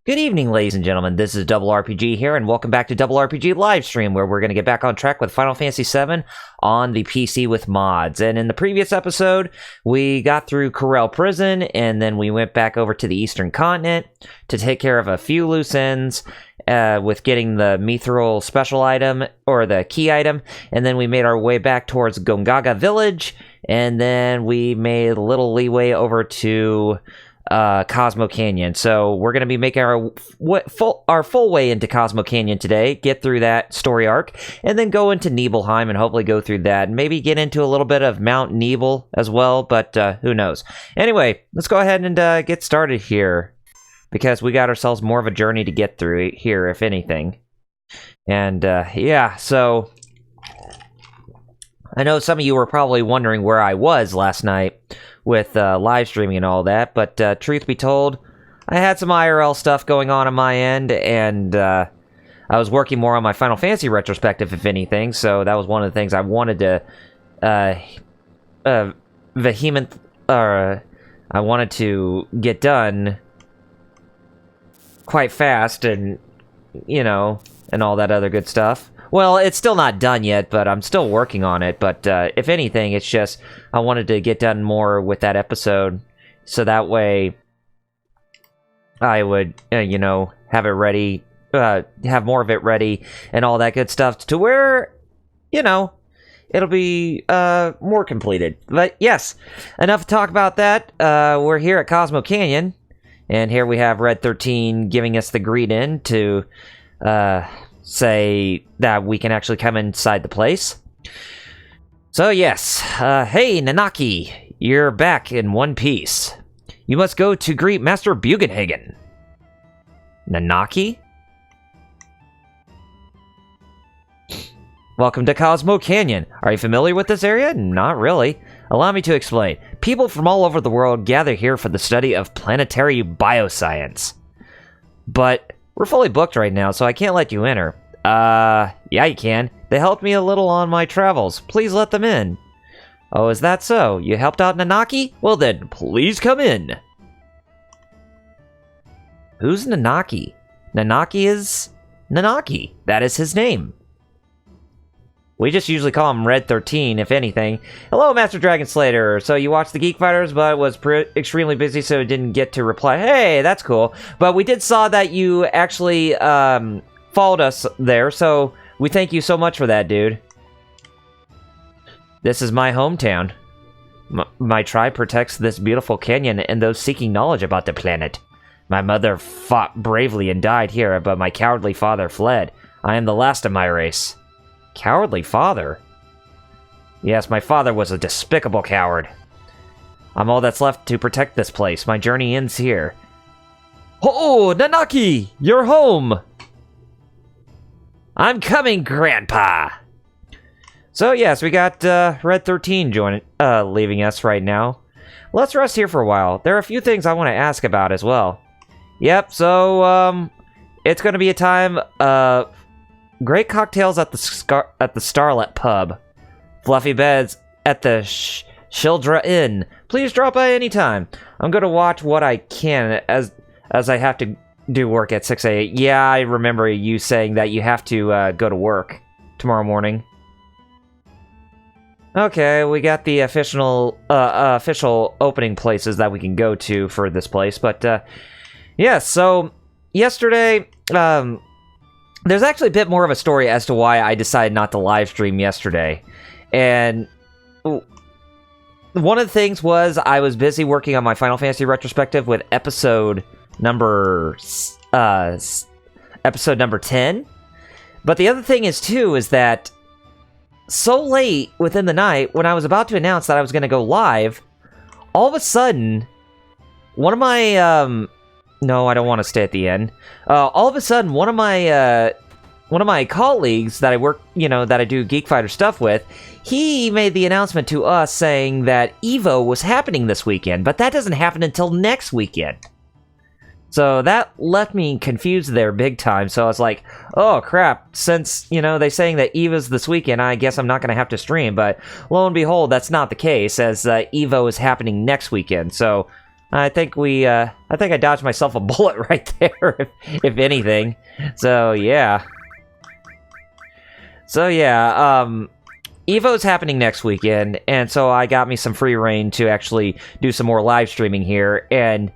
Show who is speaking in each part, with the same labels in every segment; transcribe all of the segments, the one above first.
Speaker 1: Good evening, ladies and gentlemen. This is Double RPG here, and welcome back to Double RPG Livestream, where we're going to get back on track with Final Fantasy VII on the PC with mods. And in the previous episode, we got through Corel Prison, and then we went back over to the Eastern Continent to take care of a few loose ends with getting the Mithril special item, or the key item, and then we made our way back towards Gongaga Village, and then we made a little leeway over to Cosmo Canyon. So we're going to be making our full way into Cosmo Canyon today, get through that story arc, and then go into Nibelheim and hopefully go through that, and maybe get into a little bit of Mount Nibel as well, but who knows. Anyway, let's go ahead and get started here, because we got ourselves more of a journey to get through here, if anything. And yeah, so I know some of you were probably wondering where I was last night with live streaming and all that, but truth be told, I had some IRL stuff going on my end, and I was working more on my Final Fantasy retrospective, if anything, so that was one of the things I wanted to I wanted to get done quite fast, and, you know, and all that other good stuff. Well, it's still not done yet, but I'm still working on it. But if anything, it's just I wanted to get done more with that episode, so that way I would, you know, have it ready, have more of it ready, and all that good stuff, to where, you know, it'll be more completed. But yes, enough to talk about that. We're here at Cosmo Canyon, and here we have Red 13 giving us the greet-in to say that we can actually come inside the place. So yes, hey Nanaki, you're back in one piece. You must go to greet Master Bugenhagen. Nanaki? Welcome to Cosmo Canyon. Are you familiar with this area? Not really. Allow me to explain. People from all over the world gather here for the study of planetary bioscience. But we're fully booked right now, so I can't let you enter. Yeah, you can. They helped me a little on my travels. Please let them in. Oh, is that so? You helped out Nanaki? Well then, please come in. Who's Nanaki? Nanaki is Nanaki. That is his name. We just usually call him Red 13, if anything. Hello, Master Dragon Slayer. So you watched the Geek Fighters, but was extremely busy, so didn't get to reply. Hey, that's cool. But we did saw that you actually followed us there, so we thank you so much for that, dude. This is my hometown. My tribe protects this beautiful canyon and those seeking knowledge about the planet. My mother fought bravely and died here, but my cowardly father fled. I am the last of my race. Cowardly father? Yes, my father was a despicable coward. I'm all that's left to protect this place. My journey ends here. Oh, Nanaki! You're home! I'm coming, Grandpa! So yes, we got Red 13 leaving us right now. Let's rest here for a while. There are a few things I want to ask about as well. Yep, so it's going to be a time great cocktails at the Starlet Pub. Fluffy beds at the Shildra Inn. Please drop by anytime. I'm going to watch what I can as I have to do work at 6 a.m. Yeah, I remember you saying that you have to go to work tomorrow morning. Okay, we got the official opening places that we can go to for this place. But yeah, so yesterday, there's actually a bit more of a story as to why I decided not to live stream yesterday. And one of the things was I was busy working on my Final Fantasy retrospective with episode number 10. But the other thing is that so late within the night, when I was about to announce that I was going to go live, all of a sudden, one of my no, I don't want to stay at the end. All of a sudden, one of my colleagues that I work, you know, that I do Geek Fighter stuff with, he made the announcement to us saying that EVO was happening this weekend, but that doesn't happen until next weekend. So that left me confused there big time. So I was like, oh crap, since, you know, they're saying that EVO's this weekend, I guess I'm not going to have to stream. But lo and behold, that's not the case, as EVO is happening next weekend. So I think I dodged myself a bullet right there, if anything. So, yeah. Evo's happening next weekend, and so I got me some free reign to actually do some more live streaming here, and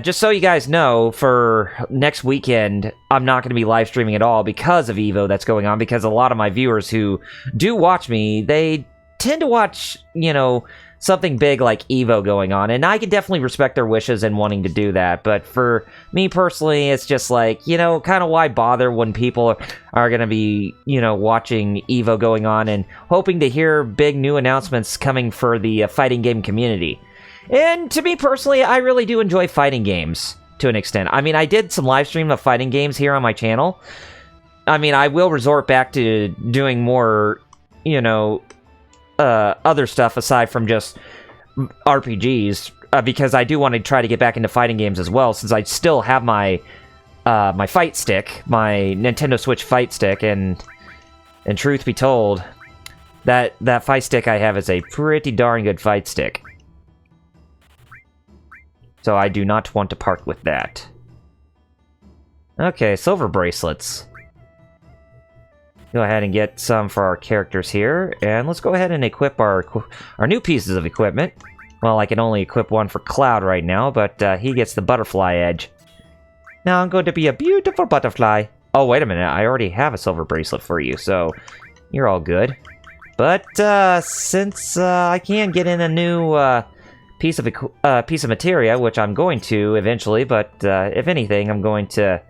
Speaker 1: just so you guys know, for next weekend, I'm not going to be live streaming at all because of Evo that's going on, because a lot of my viewers who do watch me, they tend to watch, something big like Evo going on, and I can definitely respect their wishes in wanting to do that, but for me personally, it's just like, kind of why bother when people are going to be, watching Evo going on and hoping to hear big new announcements coming for the fighting game community. And to me personally, I really do enjoy fighting games to an extent. I mean, I did some live stream of fighting games here on my channel. I mean, I will resort back to doing more, other stuff aside from just RPGs, because I do want to try to get back into fighting games as well, since I still have my my fight stick, my Nintendo Switch fight stick, and truth be told, that fight stick I have is a pretty darn good fight stick. So I do not want to part with that. Okay, silver bracelets. Go ahead and get some for our characters here, and let's go ahead and equip our new pieces of equipment. Well, I can only equip one for Cloud right now, but he gets the butterfly edge. Now I'm going to be a beautiful butterfly. Oh, wait a minute, I already have a silver bracelet for you, so you're all good. But since I can get in a new piece of materia, which I'm going to eventually, but if anything, I'm going to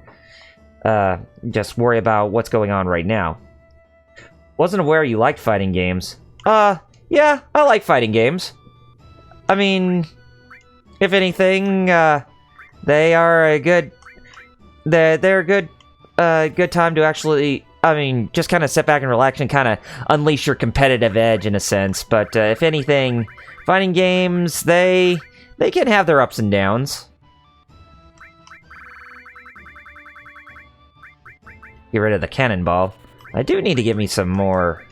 Speaker 1: just worry about what's going on right now. Wasn't aware you liked fighting games. Yeah, I like fighting games. I mean, if anything, they are a good... They're a good time to actually... I mean, just kind of sit back and relax and kind of unleash your competitive edge in a sense. But if anything, fighting games, they can have their ups and downs. Get rid of the cannonball. I do need to get me some more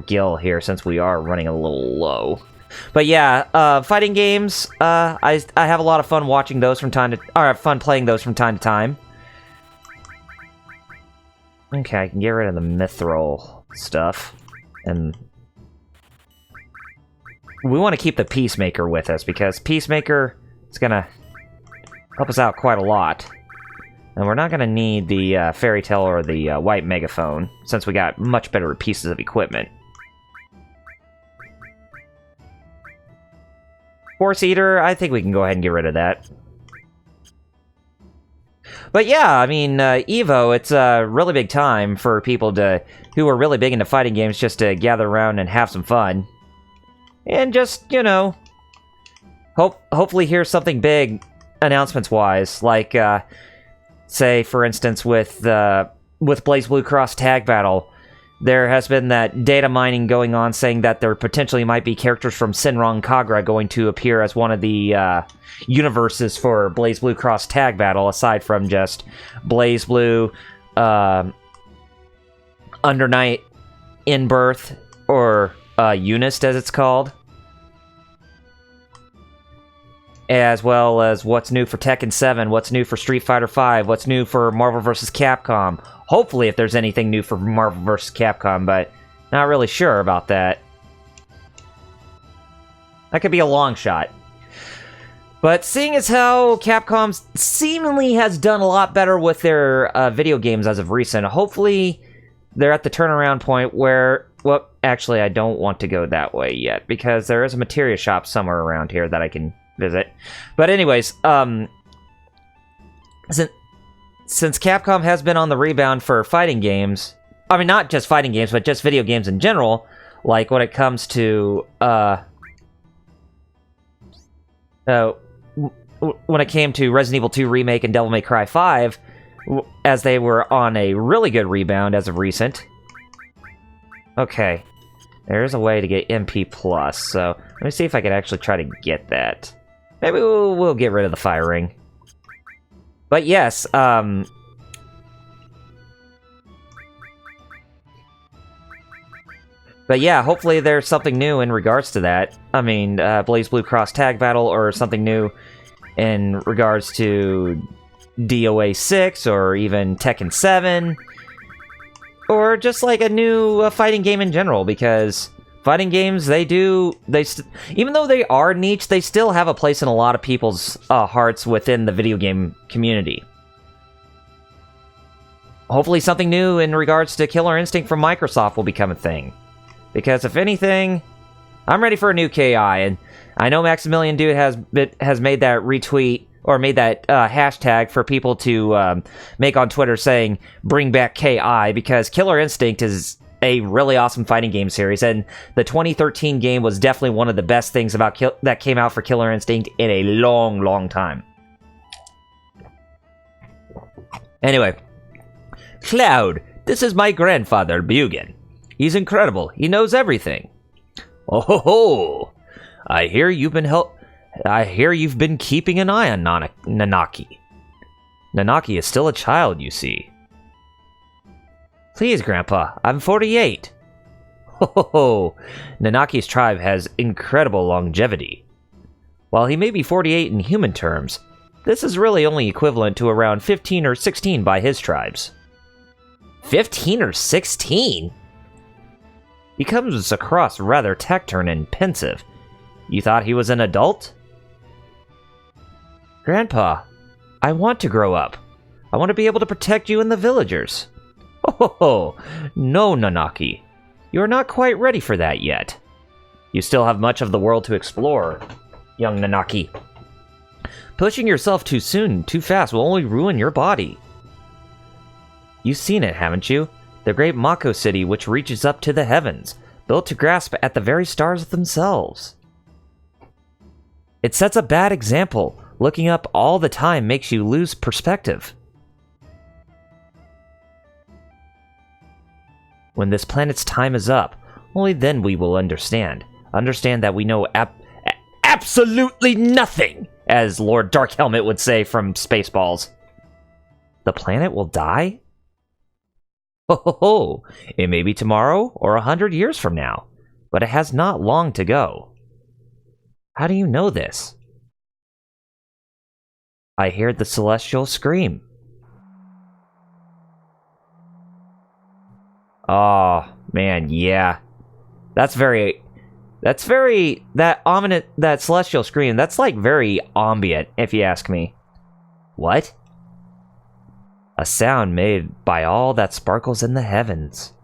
Speaker 1: gil here, since we are running a little low. But yeah, fighting games, I have a lot of fun watching those from time to... or fun playing those from time to time. Okay, I can get rid of the mithril stuff. And we want to keep the Peacemaker with us, because Peacemaker is going to help us out quite a lot. And we're not going to need the Fairy Tale or the White Megaphone, since we got much better pieces of equipment. Force Eater, I think we can go ahead and get rid of that. But yeah, I mean, Evo, it's a really big time for people who are really big into fighting games, just to gather around and have some fun. And just, hopefully hear something big announcements-wise, like... say, for instance, with Blaze Blue Cross Tag Battle, there has been that data mining going on saying that there potentially might be characters from Shin-Ra and Kagura going to appear as one of the universes for Blaze Blue Cross Tag Battle, aside from just Blaze Blue, Under Night, In Birth, or Unist as it's called. As well as what's new for Tekken 7, what's new for Street Fighter 5, what's new for Marvel vs. Capcom. Hopefully, if there's anything new for Marvel vs. Capcom, but not really sure about that. That could be a long shot. But seeing as how Capcom seemingly has done a lot better with their video games as of recent, hopefully they're at the turnaround point where... Well, actually, I don't want to go that way yet, because there is a materia shop somewhere around here that I can... visit. But anyways, since Capcom has been on the rebound for fighting games, I mean, not just fighting games, but just video games in general, like when it comes to, when it came to Resident Evil 2 Remake and Devil May Cry 5, as they were on a really good rebound as of recent. Okay, there's a way to get MP+, so let me see if I can actually try to get that. Maybe we'll get rid of the fire ring. But yes, But yeah, hopefully there's something new in regards to that. I mean, Blaze Blue Cross Tag Battle, or something new in regards to DOA 6, or even Tekken 7, or just like a new fighting game in general, because fighting games, even though they are niche, they still have a place in a lot of people's hearts within the video game community. Hopefully something new in regards to Killer Instinct from Microsoft will become a thing. Because if anything, I'm ready for a new KI, and I know Maximilian Dude has made that retweet, or made that hashtag for people to make on Twitter saying, bring back KI, because Killer Instinct is a really awesome fighting game series, and the 2013 game was definitely one of the best things about that came out for Killer Instinct in a long, long time. Anyway, Cloud, this is my grandfather, Bugan. He's incredible. He knows everything. Oh ho ho! I hear you've been keeping an eye on Nanaki. Nanaki is still a child, you see. Please, Grandpa, I'm 48. Ho ho ho! Nanaki's tribe has incredible longevity. While he may be 48 in human terms, this is really only equivalent to around 15 or 16 by his tribes. 15 or 16? He comes across rather taciturn and pensive. You thought he was an adult? Grandpa, I want to grow up. I want to be able to protect you and the villagers. Oh, no, Nanaki. You are not quite ready for that yet. You still have much of the world to explore, young Nanaki. Pushing yourself too soon, too fast will only ruin your body. You've seen it, haven't you? The great Mako city which reaches up to the heavens, built to grasp at the very stars themselves. It sets a bad example. Looking up all the time makes you lose perspective. When this planet's time is up, only then we will understand. Understand that we know absolutely nothing, as Lord Darkhelmet would say from Spaceballs. The planet will die? Ho ho ho! It may be tomorrow or 100 years from now, but it has not long to go. How do you know this? I heard the celestial scream. Oh, man, yeah. That celestial scream, that's like very ambient, if you ask me. What? A sound made by all that sparkles in the heavens.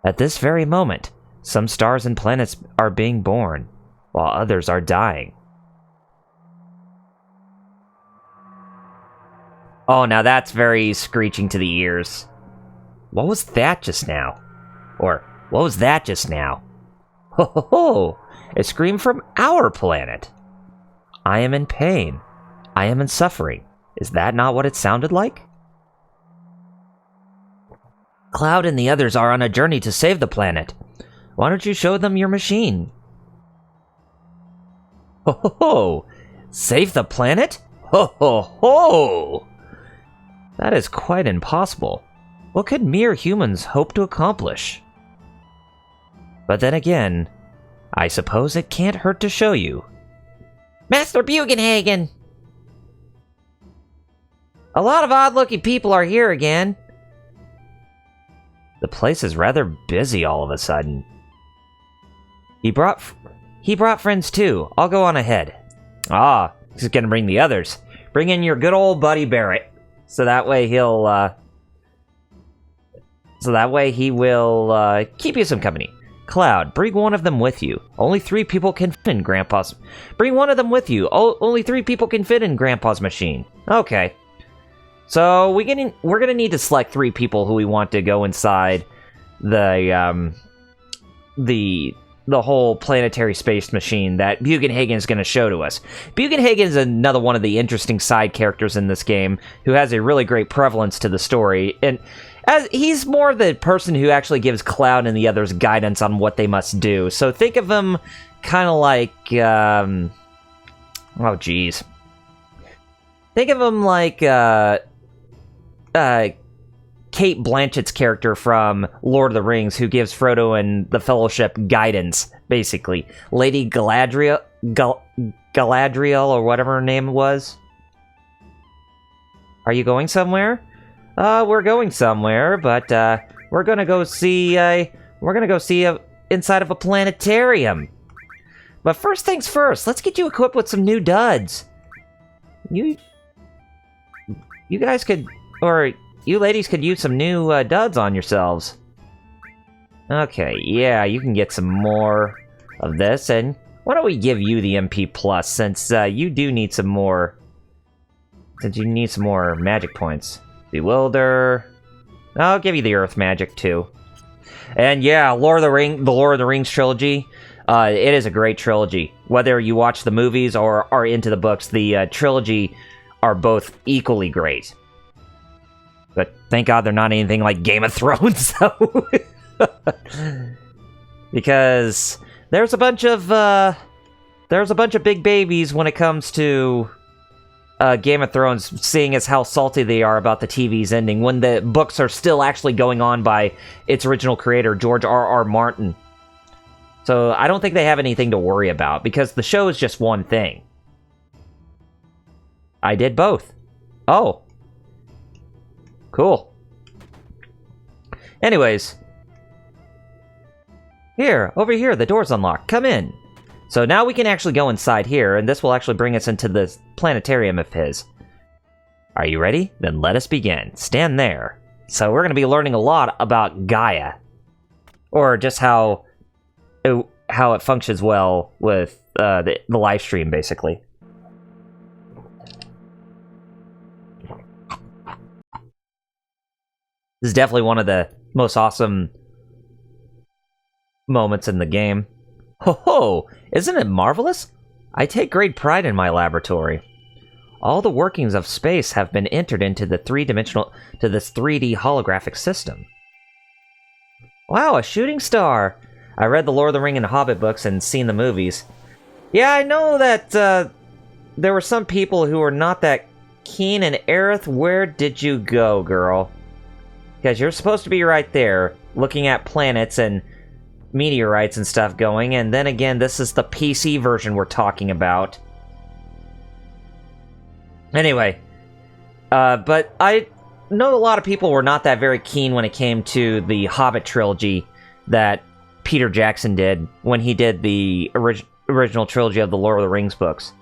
Speaker 1: At this very moment, some stars and planets are being born, while others are dying. Oh, now that's very screeching to the ears. What was that just now? Or, what was that just now? Ho ho ho! A scream from our planet! I am in pain. I am in suffering. Is that not what it sounded like? Cloud and the others are on a journey to save the planet. Why don't you show them your machine? Ho ho ho! Save the planet? Ho ho ho! That is quite impossible. What could mere humans hope to accomplish? But then again, I suppose it can't hurt to show you. Master Bugenhagen! A lot of odd-looking people are here again. The place is rather busy all of a sudden. He brought friends too. I'll go on ahead. Ah, he's gonna bring the others. Bring in your good old buddy Barrett. So that way he will keep you some company. Cloud, bring one of them with you. Only 3 people can fit in Grandpa's... Bring one of them with you. Only 3 people can fit in Grandpa's machine. Okay. So we're gonna need to select 3 people who we want to go inside the whole planetary space machine that Bugenhagen is gonna show to us. Bugenhagen is another one of the interesting side characters in this game who has a really great prevalence to the story, and as he's more the person who actually gives Cloud and the others guidance on what they must do. So think of him kind of like oh geez. Think of him like Kate Blanchett's character from Lord of the Rings, who gives Frodo and the Fellowship guidance, basically. Lady Galadriel, Galadriel, or whatever her name was. Are you going somewhere? We're going somewhere, but we're gonna go see inside of a planetarium. But first things first, let's get you equipped with some new duds. You guys could, or you ladies could use some new duds on yourselves. Okay, yeah, you can get some more of this, and why don't we give you the MP Plus, since you do need some more, since you need some more magic points. Bewilder. I'll give you the Earth Magic, too. And yeah, the Lord of the Rings trilogy, it is a great trilogy. Whether you watch the movies or are into the books, the trilogy are both equally great. But thank God they're not anything like Game of Thrones, though. Because there's a bunch of big babies when it comes to Game of Thrones, seeing as how salty they are about the TV's ending, when the books are still actually going on by its original creator, George R.R. Martin. So I don't think they have anything to worry about, because the show is just one thing. I did both. Oh. Cool. Anyways. Here, over here, the door's unlocked. Come in. So now we can actually go inside here, and this will actually bring us into this planetarium of his. Are you ready? Then let us begin. Stand there. So we're going to be learning a lot about Gaia. Or just how it functions well with the live stream, basically. This is definitely one of the most awesome moments in the game. Ho ho! Isn't it marvelous? I take great pride in my laboratory. All the workings of space have been entered into this 3D holographic system. Wow, a shooting star! I read the Lord of the Ring and Hobbit books and seen the movies. Yeah, I know that there were some people who were not that keen, and Aerith, where did you go, girl? Because you're supposed to be right there, looking at planets and meteorites and stuff going, and then again, this is the PC version we're talking about. Anyway, but I know a lot of people were not that very keen when it came to the Hobbit trilogy that Peter Jackson did when he did the original trilogy of the Lord of the Rings books.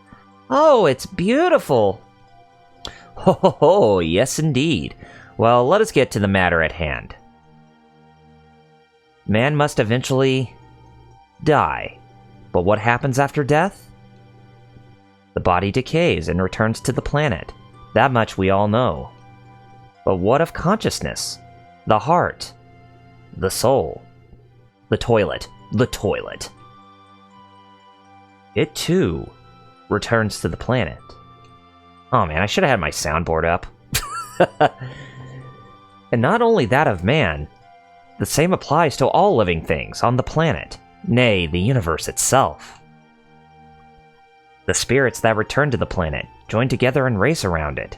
Speaker 1: Oh, it's beautiful! Ho ho ho, yes indeed. Well, let us get to the matter at hand. Man must eventually die. But what happens after death? The body decays and returns to the planet. That much we all know. But what of consciousness? The heart? The soul? The toilet? The toilet. It too returns to the planet. Oh man, I should have had my soundboard up. And not only that of man, the same applies to all living things on the planet, nay, the universe itself. The spirits that return to the planet join together and race around it.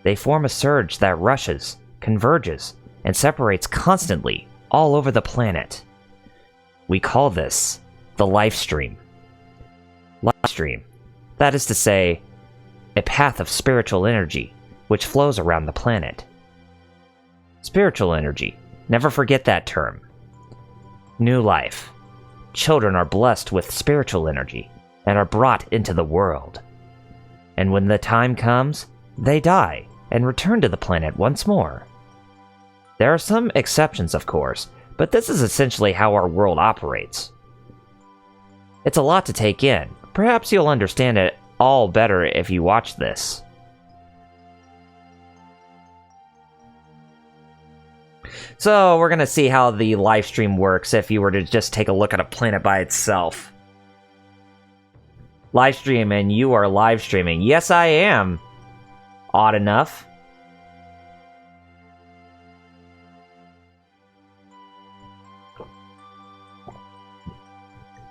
Speaker 1: They form a surge that rushes, converges, and separates constantly all over the planet. We call this the life stream. Life stream, that is to say, a path of spiritual energy which flows around the planet. Spiritual energy. Never forget that term. New life. Children are blessed with spiritual energy and are brought into the world. And when the time comes, they die and return to the planet once more. There are some exceptions, of course, but this is essentially how our world operates. It's a lot to take in. Perhaps you'll understand it all better if you watch this. So, we're gonna see how the live stream works if you were to just take a look at a planet by itself. Live stream, and you are live streaming. Yes, I am. Odd enough.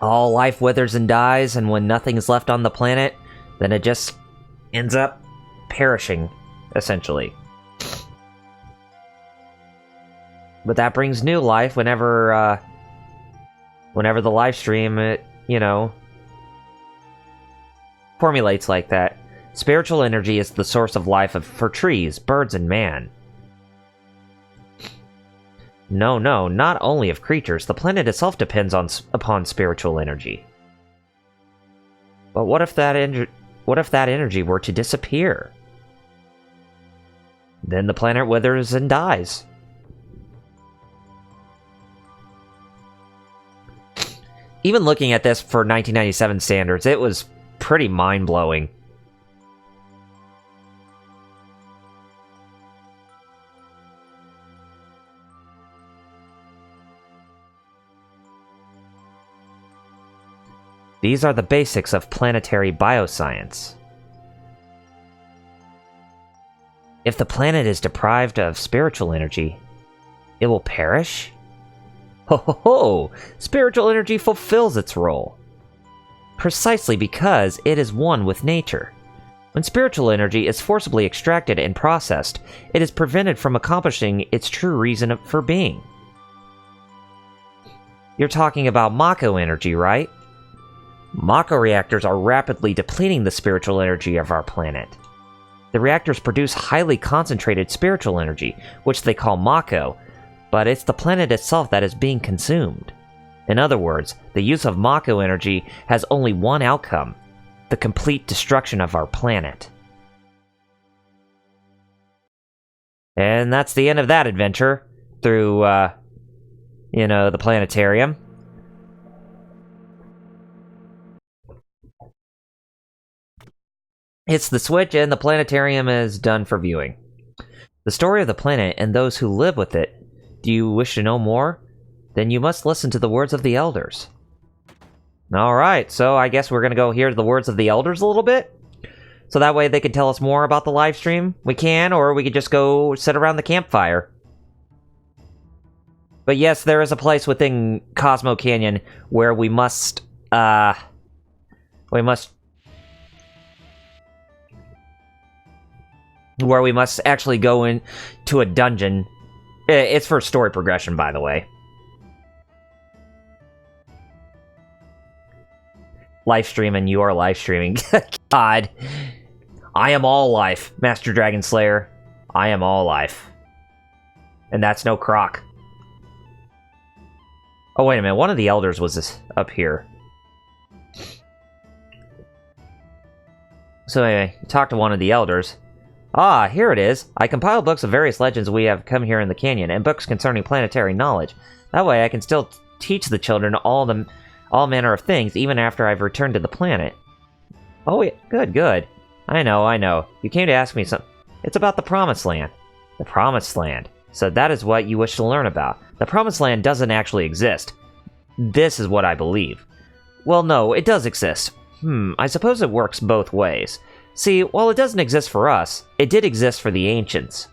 Speaker 1: All life withers and dies, and when nothing is left on the planet, then it just ends up perishing, essentially. But that brings new life whenever the live stream, formulates like that. Spiritual energy is the source of life for trees, birds, and man. No, not only of creatures. The planet itself depends upon spiritual energy. But what if that energy were to disappear? Then the planet withers and dies. Even looking at this for 1997 standards, it was pretty mind-blowing. These are the basics of planetary bioscience. If the planet is deprived of spiritual energy, it will perish? Ho ho ho! Spiritual energy fulfills its role. Precisely because it is one with nature. When spiritual energy is forcibly extracted and processed, it is prevented from accomplishing its true reason for being. You're talking about Mako energy, right? Mako reactors are rapidly depleting the spiritual energy of our planet. The reactors produce highly concentrated spiritual energy, which they call Mako, but it's the planet itself that is being consumed. In other words, the use of Mako energy has only one outcome: the complete destruction of our planet. And that's the end of that adventure through, the planetarium. Hits the switch and the planetarium is done for viewing. The story of the planet and those who live with it. Do you wish to know more? Then you must listen to the words of the elders. Alright, so I guess we're gonna go hear the words of the elders a little bit. So that way they can tell us more about the live stream. We can, or we could just go sit around the campfire. But yes, there is a place within Cosmo Canyon where we must actually go into a dungeon. It's for story progression, by the way. Live stream and you are live streaming. God. I am all life, Master Dragon Slayer. I am all life. And that's no croc. Oh, wait a minute. One of the elders was up here. So anyway, talk to one of the elders. Ah, here it is. I compile books of various legends we have come here in the canyon, and books concerning planetary knowledge. That way I can still teach the children all manner of things, even after I've returned to the planet. Oh, yeah, good. I know. You came to ask me something. It's about the Promised Land. The Promised Land. So that is what you wish to learn about. The Promised Land doesn't actually exist. This is what I believe. Well, no, it does exist. I suppose it works both ways. See, while it doesn't exist for us, it did exist for the ancients.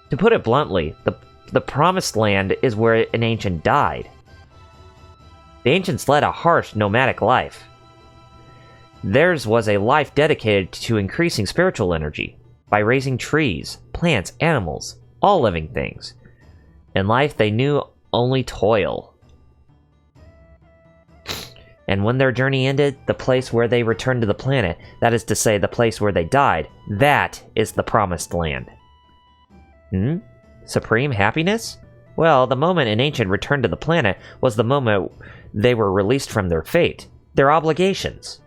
Speaker 1: To put it bluntly, the Promised Land is where an ancient died. The ancients led a harsh, nomadic life. Theirs was a life dedicated to increasing spiritual energy, by raising trees, plants, animals, all living things. In life, they knew only toil. And when their journey ended, the place where they returned to the planet, that is to say, the place where they died, that is the Promised Land. Supreme happiness? Well, the moment an ancient returned to the planet was the moment they were released from their fate, their obligations.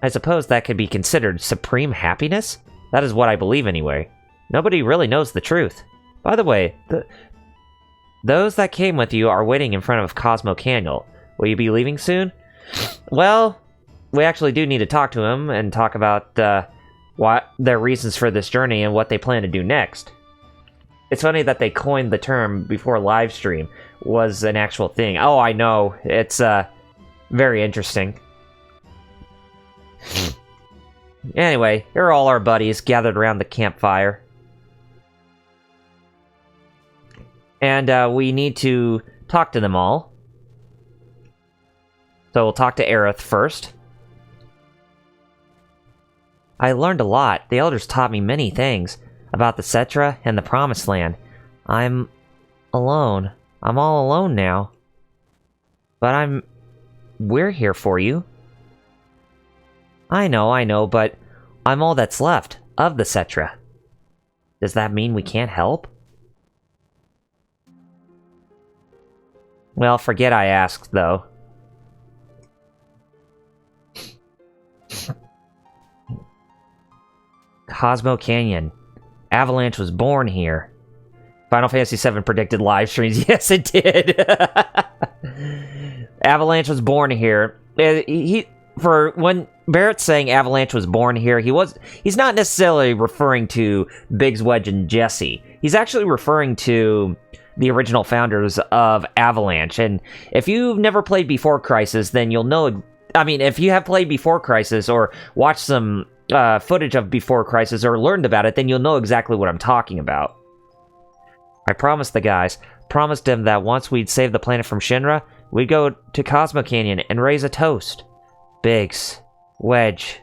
Speaker 1: I suppose that could be considered supreme happiness? That is what I believe anyway. Nobody really knows the truth. By the way, those that came with you are waiting in front of Cosmo Canyon. Will you be leaving soon? Well, we actually do need to talk to him and talk about what their reasons for this journey and what they plan to do next. It's funny that they coined the term before live stream was an actual thing. Oh, I know. It's very interesting. Anyway, here are all our buddies gathered around the campfire. And we need to talk to them all. So we'll talk to Aerith first. I learned a lot. The elders taught me many things about the Cetra and the Promised Land. I'm alone. I'm all alone now. But we're here for you. I know, but I'm all that's left of the Cetra. Does that mean we can't help? Well, forget I asked, though. Cosmo Canyon. Avalanche was born here. Final Fantasy VII predicted live streams. Yes, it did. Avalanche was born here. For when Barrett's saying Avalanche was born here, he's not necessarily referring to Biggs, Wedge, and Jesse. He's actually referring to the original founders of Avalanche. And if you've never played Before Crisis, then you'll know. I mean, if you have played Before Crisis or watched some footage of Before Crisis or learned about it, then you'll know exactly what I'm talking about. I promised the guys, promised them that once we'd save the planet from Shin-Ra, we'd go to Cosmo Canyon and raise a toast. Biggs, Wedge,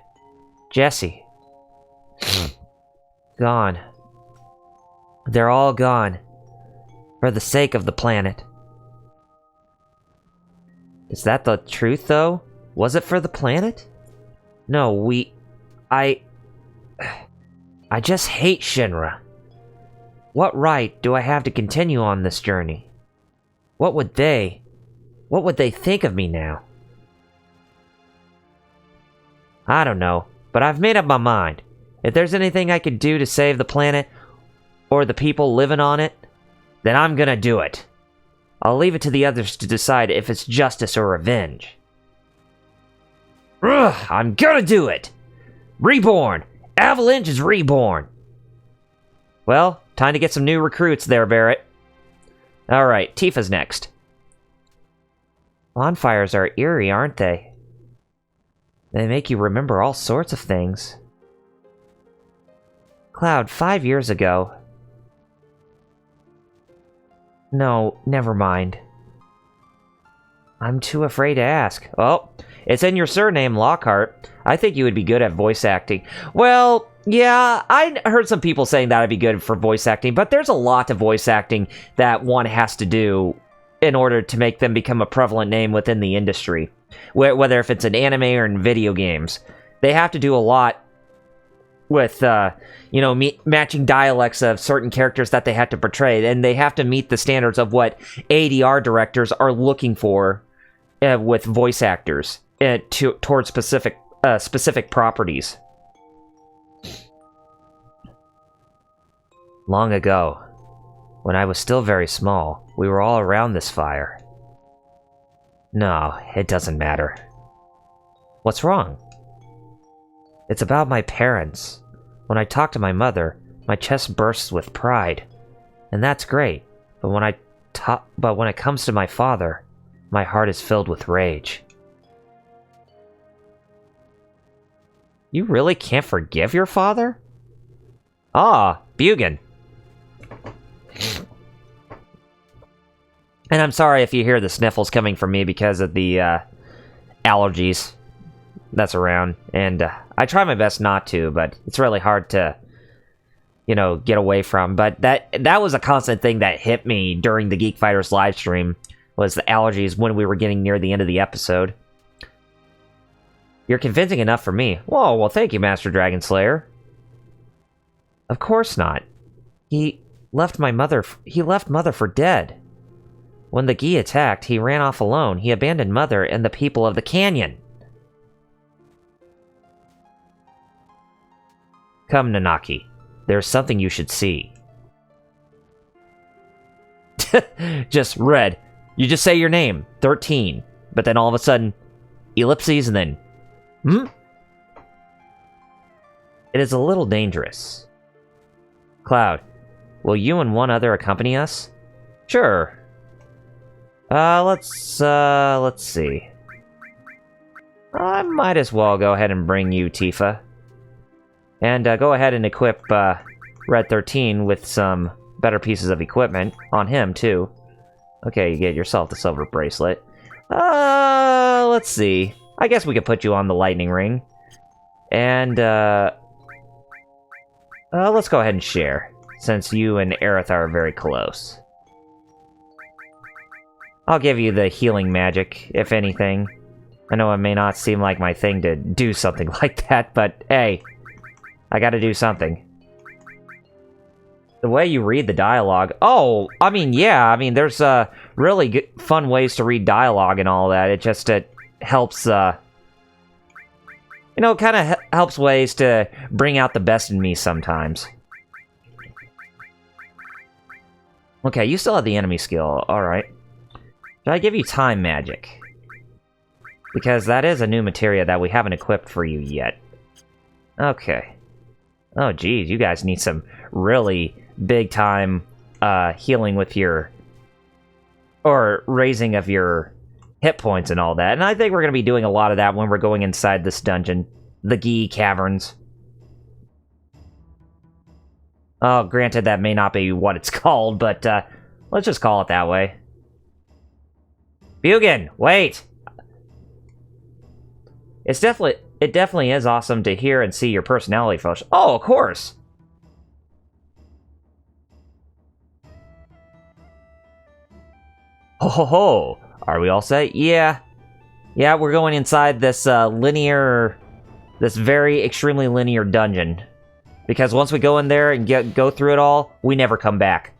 Speaker 1: Jesse. Gone. They're all gone. For the sake of the planet. Is that the truth, though? Was it for the planet? No, I just hate Shin-Ra. What right do I have to continue on this journey? What would they think of me now? I don't know, but I've made up my mind. If there's anything I could do to save the planet, or the people living on it, then I'm gonna do it. I'll leave it to the others to decide if it's justice or revenge. Ugh, I'm gonna do it! Reborn! Avalanche is reborn! Well, time to get some new recruits there, Barrett. Alright, Tifa's next. Bonfires are eerie, aren't they? They make you remember all sorts of things. Cloud, 5 years ago. No, never mind. I'm too afraid to ask. Oh, it's in your surname, Lockhart. I think you would be good at voice acting. Well, yeah, I heard some people saying that I'd be good for voice acting, but there's a lot of voice acting that one has to do in order to make them become a prevalent name within the industry. Whether if it's an anime or in video games. They have to do a lot with, matching dialects of certain characters that they have to portray, and they have to meet the standards of what ADR directors are looking for with voice actors towards specific properties. Long ago, when I was still very small, we were all around this fire. No, it doesn't matter. What's wrong? It's about my parents. When I talk to my mother, my chest bursts with pride. And that's great, but when it comes to my father, my heart is filled with rage. You really can't forgive your father? Ah, Bugan. And I'm sorry if you hear the sniffles coming from me because of the allergies that's around. And I try my best not to, but it's really hard to, get away from. But that was a constant thing that hit me during the Geek Fighters live stream, was the allergies when we were getting near the end of the episode. You're convincing enough for me. Whoa, well thank you, Master Dragon Slayer. Of course not. He left Mother for dead. When the Gi attacked, he ran off alone. He abandoned Mother and the people of the canyon. Come, Nanaki. There's something you should see. Just Red. You just say your name, 13. But then all of a sudden, ellipses and then... It is a little dangerous. Cloud, will you and one other accompany us? Sure. Let's see. I might as well go ahead and bring you, Tifa. And go ahead and equip Red 13 with some better pieces of equipment. On him, too. Okay, you get yourself the silver bracelet. Let's see. I guess we could put you on the lightning ring. And, let's go ahead and share. since you and Aerith are very close. I'll give you the healing magic, if anything. I know it may not seem like my thing to do something like that, but hey, I gotta do something. The way you read the dialogue... Oh, I mean, yeah, I mean, there's really good, fun ways to read dialogue and all that. It just helps, you know, kind of helps ways to bring out the best in me sometimes. Okay, you still have the enemy skill, alright. Should I give you time magic? Because that is a new materia that we haven't equipped for you yet. Okay. Oh, geez, you guys need some really big-time healing with your... or raising of your hit points and all that. And I think we're going to be doing a lot of that when we're going inside this dungeon. The Gi Caverns. Oh, granted, that may not be what it's called, but let's just call it that way. Bugin, wait! It definitely is awesome to hear and see your personality, folks. Oh, of course! Ho ho ho! Are we all set? Yeah. Yeah, we're going inside this this very extremely linear dungeon. Because once we go in there and go through it all, we never come back.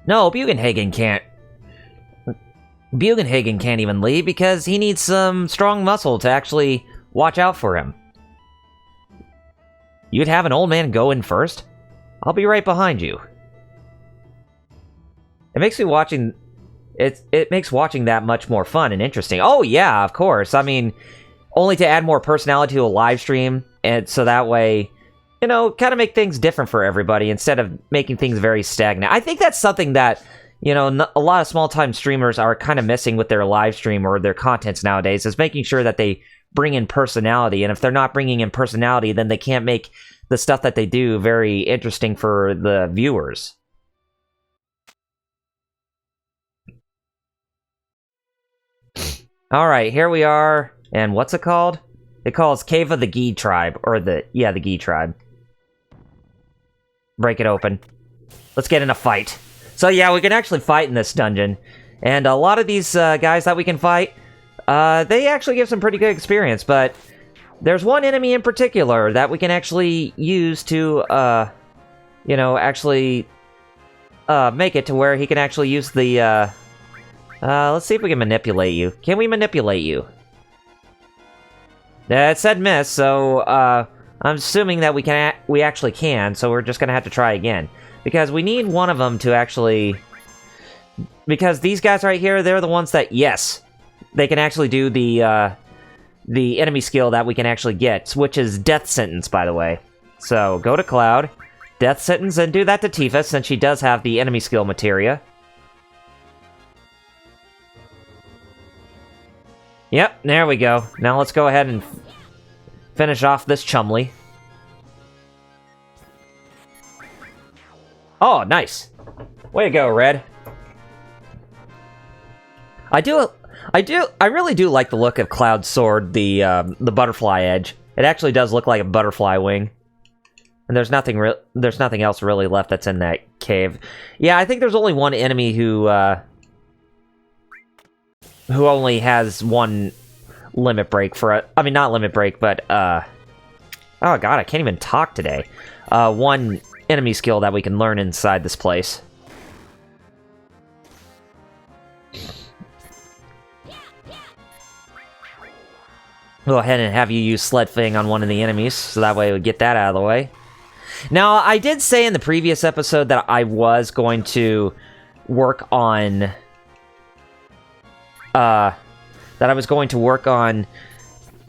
Speaker 1: No, Bugenhagen can't even leave because he needs some strong muscle to actually watch out for him. You'd have an old man go in first? I'll be right behind you. It makes me watching... It makes watching that much more fun and interesting. Oh, yeah, of course. I mean, only to add more personality to a live stream, and so that way, you know, kind of make things different for everybody instead of making things very stagnant. I think that's something that, you know, a lot of small-time streamers are kind of missing with their live stream or their contents nowadays, is making sure that they bring in personality, and if they're not bringing in personality, then they can't make the stuff that they do very interesting for the viewers. Alright, here we are, and what's it called? It calls Cave of the Gi Tribe, or the Gi Tribe. Break it open. Let's get in a fight. So yeah, we can actually fight in this dungeon, and a lot of these guys that we can fight, they actually give some pretty good experience, but there's one enemy in particular that we can actually use to, you know, actually make it to where he can actually use the, let's see if we can manipulate you. Can we manipulate you? It said miss, so, I'm assuming that we actually can, so we're just gonna have to try again. Because we need one of them to actually... Because these guys right here, they're the ones that, yes, they can actually do the enemy skill that we can actually get, which is Death Sentence, by the way. So, go to Cloud, Death Sentence, and do that to Tifa, since she does have the enemy skill materia. Yep, there we go. Now let's go ahead and finish off this Chumley. Oh, nice. Way to go, Red. I really do like the look of Cloud's sword, the butterfly edge. It actually does look like a butterfly wing. And there's nothing else really left that's in that cave. Yeah, I think there's only one enemy who only has one limit break for I mean, not limit break, but, oh god, I can't even talk today. One enemy skill that we can learn inside this place. Go ahead and have you use Sled Fang on one of the enemies, so that way we get that out of the way. Now, I did say in the previous episode that I was going to work on...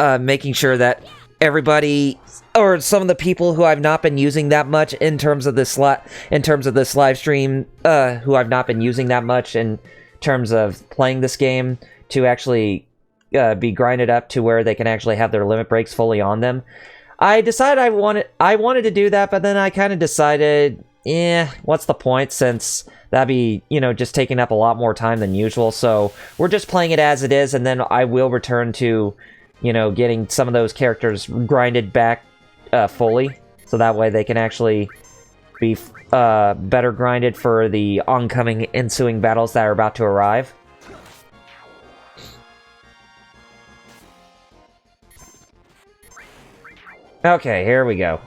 Speaker 1: making sure that everybody, or some of the people who I've not been using that much in terms of this live stream, who I've not been using that much in terms of playing this game, to actually be grinded up to where they can actually have their limit breaks fully on them. I decided I wanted to do that, but then I kind of decided, what's the point, since that'd be, you know, just taking up a lot more time than usual. So we're just playing it as it is, and then I will return to, you know, getting some of those characters grinded back fully, so that way they can actually be better grinded for the oncoming ensuing battles that are about to arrive. Okay, here we go.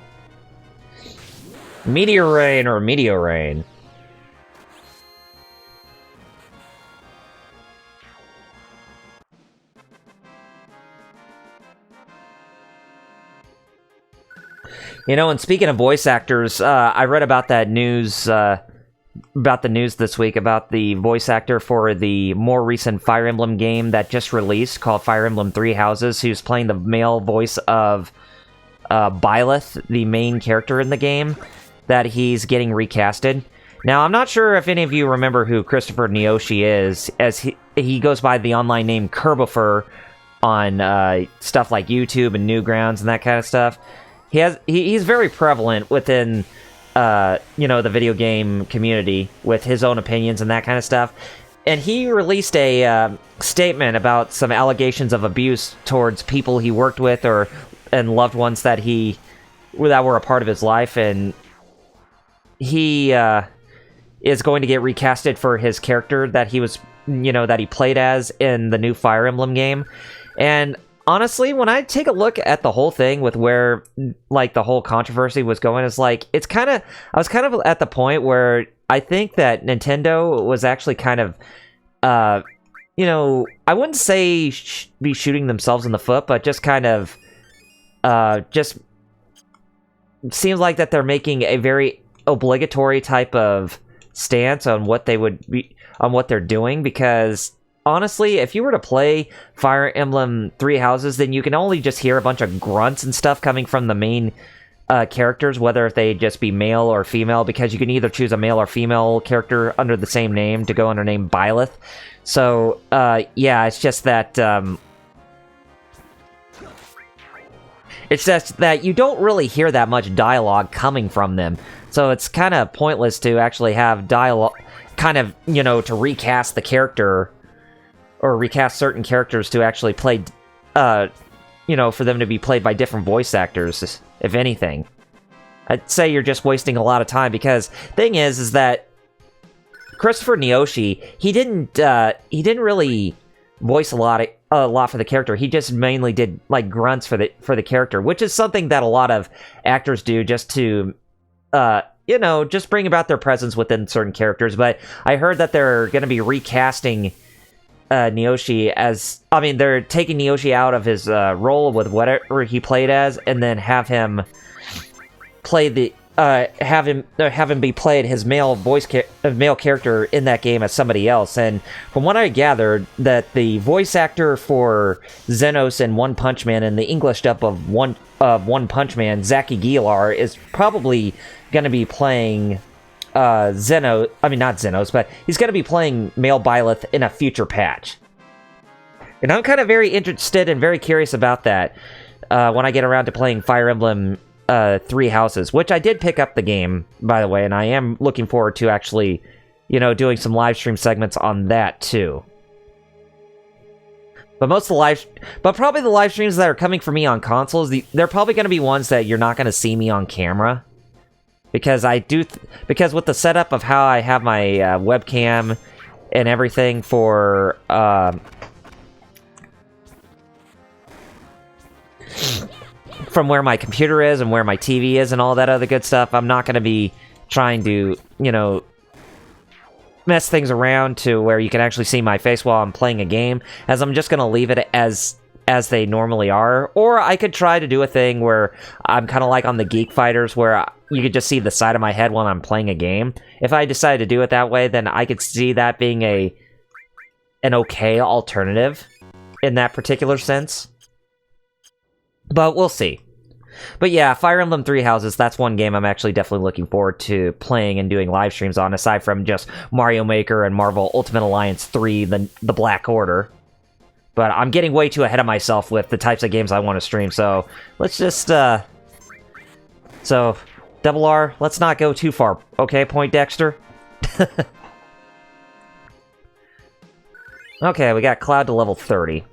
Speaker 1: Meteor Rain or Meteor Rain. You know, and speaking of voice actors, I read about that news, about the news this week about the voice actor for the more recent Fire Emblem game that just released called Fire Emblem Three Houses, who's playing the male voice of Byleth, the main character in the game, that he's getting recasted. Now, I'm not sure if any of you remember who Christopher Niyoshi is, as he goes by the online name Kerbifer on stuff like YouTube and Newgrounds and that kind of stuff. He's very prevalent within you know, the video game community with his own opinions and that kind of stuff. And he released a statement about some allegations of abuse towards people he worked with and loved ones that were a part of his life, and he is going to get recasted for his character that he was, you know, that he played as in the new Fire Emblem game. And honestly, when I take a look at the whole thing with where, like, the whole controversy was going, it's like, I was kind of at the point where I think that Nintendo was actually kind of, you know, I wouldn't say be shooting themselves in the foot, but just kind of, just seems like that they're making a very obligatory type of stance on what they would be, on what they're doing, because honestly, if you were to play Fire Emblem Three Houses, then you can only just hear a bunch of grunts and stuff coming from the main characters, whether they just be male or female, because you can either choose a male or female character under the same name to go under name Byleth. So, yeah, it's just that, it's just that you don't really hear that much dialogue coming from them. So it's kind of pointless to actually have dialogue, kind of, you know, to recast the character, or recast certain characters to actually play, you know, for them to be played by different voice actors, if anything. I'd say you're just wasting a lot of time, because thing is that Christopher Niyoshi, he didn't really voice a lot for the character. He just mainly did, like, grunts for the character, which is something that a lot of actors do just to, you know, just bring about their presence within certain characters. But I heard that they're going to be recasting Niyoshi as, I mean, they're taking Niyoshi out of his role with whatever he played as, and then have him play the have him be played his male character in that game as somebody else. And from what I gathered, that the voice actor for Zenos in One Punch Man and the English dub of One Punch Man, Zaki Gilar, is probably going to be playing not Zenos, but he's going to be playing male Byleth in a future patch. And I'm kind of very interested and very curious about that when I get around to playing Fire Emblem Three Houses, which I did pick up the game, by the way, and I am looking forward to actually, you know, doing some live stream segments on that too. But probably the live streams that are coming for me on consoles, they're probably going to be ones that you're not going to see me on camera. Because because with the setup of how I have my webcam and everything for from where my computer is and where my TV is and all that other good stuff, I'm not going to be trying to, you know, mess things around to where you can actually see my face while I'm playing a game, as I'm just going to leave it as they normally are. Or I could try to do a thing where I'm kind of like on the Geek Fighters, where you could just see the side of my head while I'm playing a game. If I decide to do it that way, then I could see that being an okay alternative in that particular sense. But we'll see. But yeah, Fire Emblem Three Houses, that's one game I'm actually definitely looking forward to playing and doing live streams on, aside from just Mario Maker and Marvel Ultimate Alliance 3, the Black Order. But I'm getting way too ahead of myself with the types of games I want to stream, so let's just, so, Double R, let's not go too far, okay, Point Dexter? Okay, we got Cloud to level 30.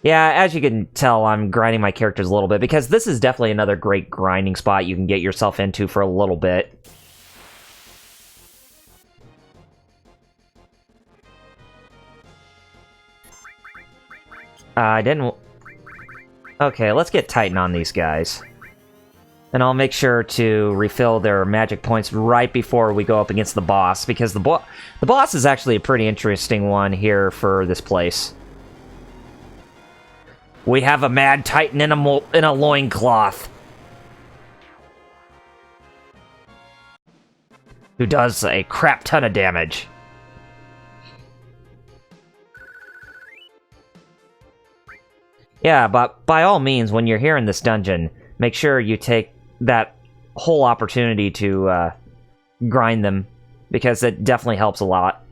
Speaker 1: Yeah, as you can tell, I'm grinding my characters a little bit, because this is definitely another great grinding spot you can get yourself into for a little bit. I didn't... Okay, let's get Titan on these guys. And I'll make sure to refill their magic points right before we go up against the boss, because the boss is actually a pretty interesting one here for this place. We have a mad Titan in a loincloth, who does a crap ton of damage. Yeah, but by all means, when you're here in this dungeon, make sure you take that whole opportunity to grind them, because it definitely helps a lot.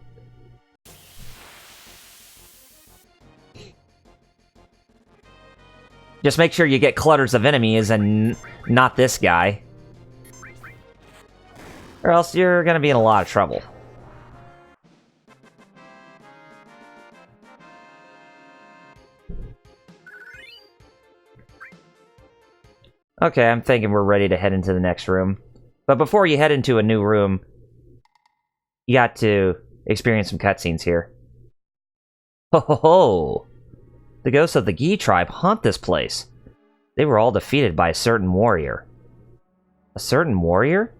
Speaker 1: Just make sure you get clutters of enemies and not this guy, or else you're gonna be in a lot of trouble. Okay, I'm thinking we're ready to head into the next room. But before you head into a new room, you got to experience some cutscenes here. Ho ho ho! The ghosts of the Gi tribe haunt this place. They were all defeated by a certain warrior. A certain warrior?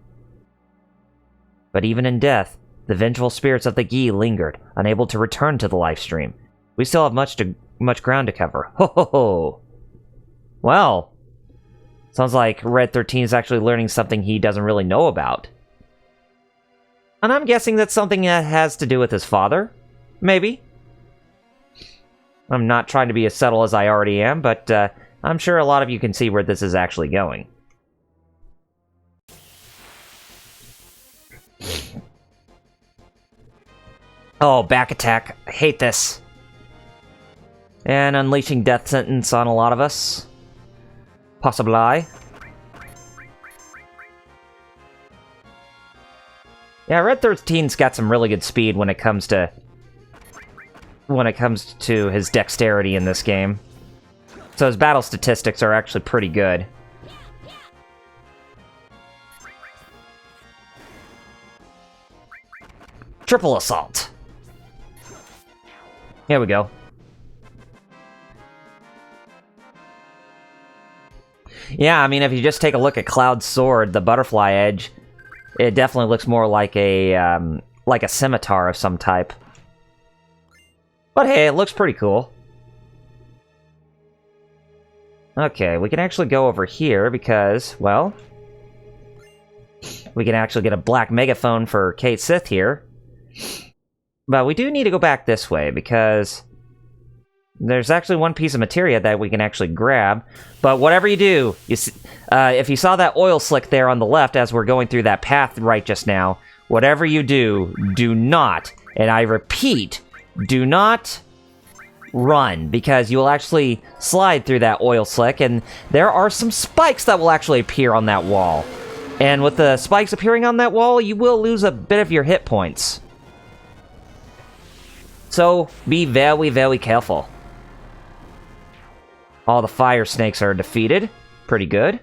Speaker 1: But even in death, the vengeful spirits of the Gi lingered, unable to return to the livestream. We still have much ground to cover. Ho ho ho! Well, sounds like Red 13 is actually learning something he doesn't really know about. And I'm guessing that's something that has to do with his father? Maybe. I'm not trying to be as subtle as I already am, but I'm sure a lot of you can see where this is actually going. Oh, back attack. I hate this. And unleashing death sentence on a lot of us. Possibly. Yeah, Red 13's got some really good speed when it comes to his dexterity in this game. So his battle statistics are actually pretty good. Triple assault. Here we go. Yeah, I mean, if you just take a look at Cloud's sword, the butterfly edge, it definitely looks more like a scimitar of some type. But hey, it looks pretty cool. Okay, we can actually go over here because, well, we can actually get a black megaphone for Kate Sith here. But we do need to go back this way because there's actually one piece of materia that we can actually grab. But whatever you do, if you saw that oil slick there on the left as we're going through that path right just now, whatever you do, do not, and I repeat, do not run, because you will actually slide through that oil slick, and there are some spikes that will actually appear on that wall. And with the spikes appearing on that wall, you will lose a bit of your hit points. So, be very, very careful. All the fire snakes are defeated. Pretty good.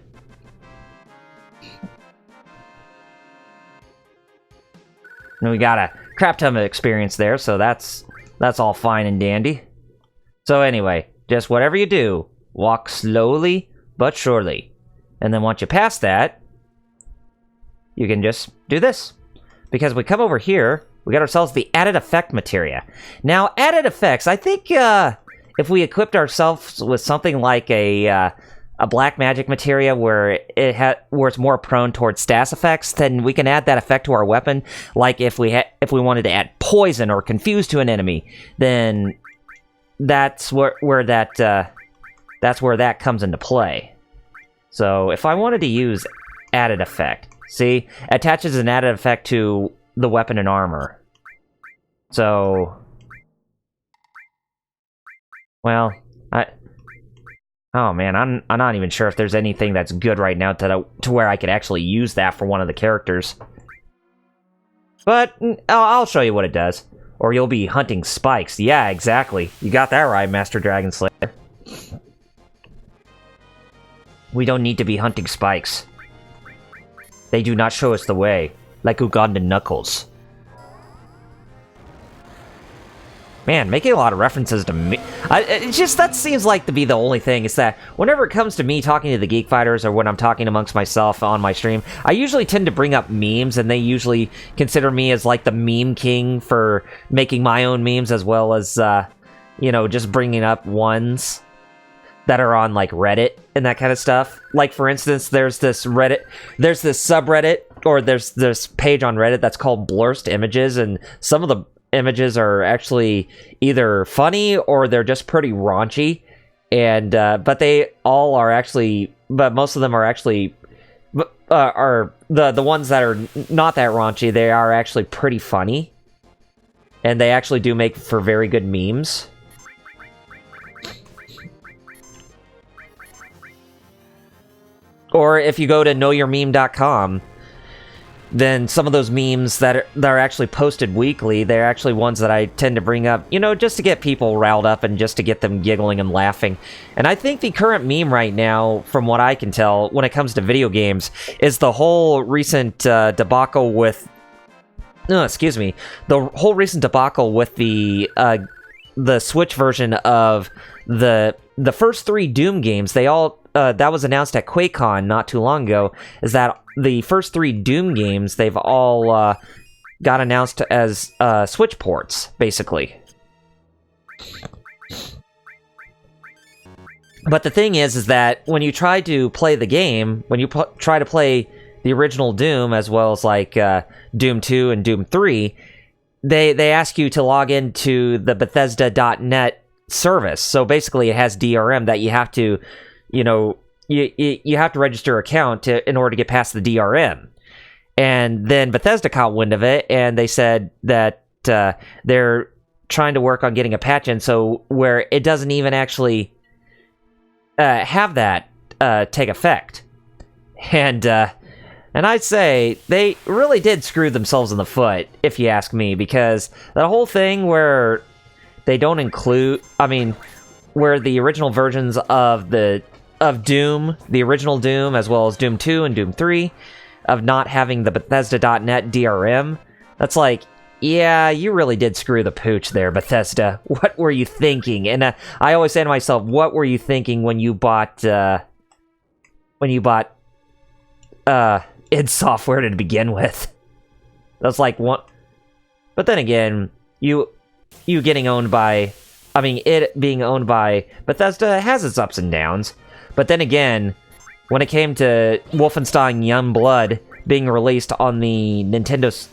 Speaker 1: And we got a crap ton of experience there, so that's all fine and dandy. So anyway, just whatever you do, walk slowly but surely. And then once you pass that, you can just do this. Because we come over here, we got ourselves the added effect materia. Now, added effects, I think if we equipped ourselves with something like a black magic materia where it's more prone towards status effects, then we can add that effect to our weapon. Like if we wanted to add poison or confuse to an enemy, then that's where that comes into play. So if I wanted to use added effect, see, attaches an added effect to the weapon and armor. So, well, oh man, I'm not even sure if there's anything that's good right now to where I could actually use that for one of the characters. But I'll show you what it does. Or you'll be hunting spikes. Yeah, exactly. You got that right, Master Dragon Slayer. We don't need to be hunting spikes. They do not show us the way, like Ugandan Knuckles. Man, making a lot of references to me. It's just, that seems like to be the only thing, is that whenever it comes to me talking to the Geek Fighters, or when I'm talking amongst myself on my stream, I usually tend to bring up memes, and they usually consider me as like the meme king for making my own memes, as well as, you know, just bringing up ones that are on like Reddit and that kind of stuff. Like, for instance, there's this subreddit, or there's this page on Reddit that's called Blurst Images, and some of the images are actually either funny or they're just pretty raunchy, and but most of them are actually are the ones that are not that raunchy. They are actually pretty funny, and they actually do make for very good memes. Or if you go to knowyourmeme.com, then some of those memes that are actually posted weekly, they're actually ones that I tend to bring up, you know, just to get people riled up and just to get them giggling and laughing. And I think the current meme right now, from what I can tell, when it comes to video games, is the whole recent debacle with... the whole recent debacle with the Switch version of the first 3 Doom games. They all... that was announced at QuakeCon not too long ago, is that the first 3 Doom games, they've all got announced as Switch ports, basically. But the thing is that when you try to play the game, when you try to play the original Doom, as well as like Doom 2 and Doom 3, they ask you to log into the Bethesda.net service. So basically it has DRM that you have to... You know, you have to register an account in order to get past the DRM. And then Bethesda caught wind of it, and they said that they're trying to work on getting a patch in, so where it doesn't even actually have that take effect. And I'd say they really did screw themselves in the foot, if you ask me, because the whole thing where they don't include... I mean, where the original versions of Doom, the original Doom, as well as Doom 2 and Doom 3, of not having the Bethesda.net DRM, that's like, yeah, you really did screw the pooch there, Bethesda. What were you thinking? And I always say to myself, what were you thinking when you bought id Software to begin with? That's like one. But then again, you getting owned by... I mean, it being owned by Bethesda has its ups and downs. But then again, when it came to Wolfenstein Youngblood being released on the Nintendo's...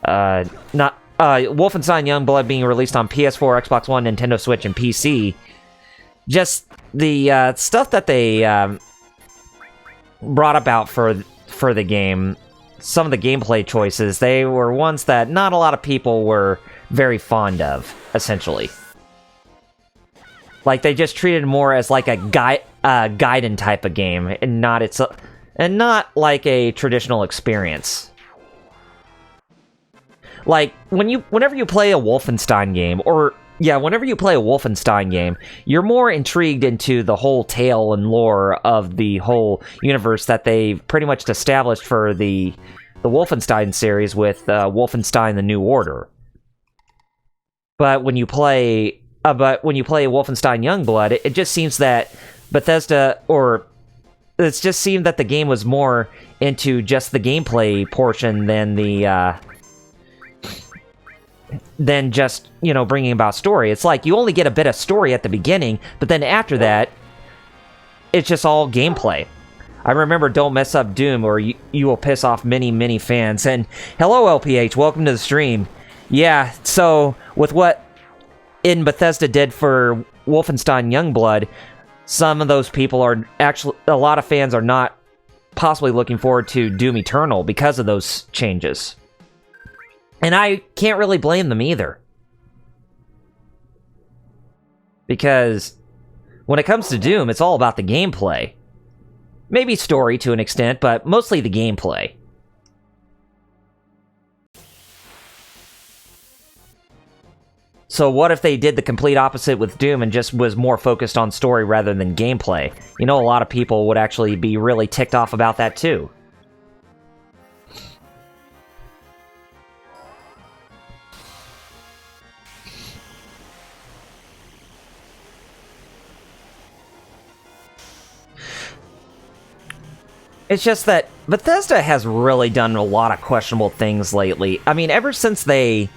Speaker 1: Wolfenstein Youngblood being released on PS4, Xbox One, Nintendo Switch, and PC, just the stuff that they brought about for the game, some of the gameplay choices, they were ones that not a lot of people were very fond of, essentially. Like, they just treated it more as like a Gaiden type of game, and not like a traditional experience. Like, whenever you play a Wolfenstein game, you're more intrigued into the whole tale and lore of the whole universe that they've pretty much established for the Wolfenstein series with Wolfenstein: The New Order. But when you play Wolfenstein Youngblood, it just seems that Bethesda, or it just seemed that the game was more into just the gameplay portion than just, you know, bringing about story. It's like you only get a bit of story at the beginning, but then after that, it's just all gameplay. I remember Don't Mess Up Doom, or you will piss off many, many fans. And hello, LPH, welcome to the stream. Yeah, so with what Bethesda did for Wolfenstein Youngblood, some of those people are actually... A lot of fans are not possibly looking forward to Doom Eternal because of those changes. And I can't really blame them either. Because when it comes to Doom, it's all about the gameplay. Maybe story to an extent, but mostly the gameplay. So what if they did the complete opposite with Doom and just was more focused on story rather than gameplay? You know, a lot of people would actually be really ticked off about that too. It's just that Bethesda has really done a lot of questionable things lately. I mean, ever since they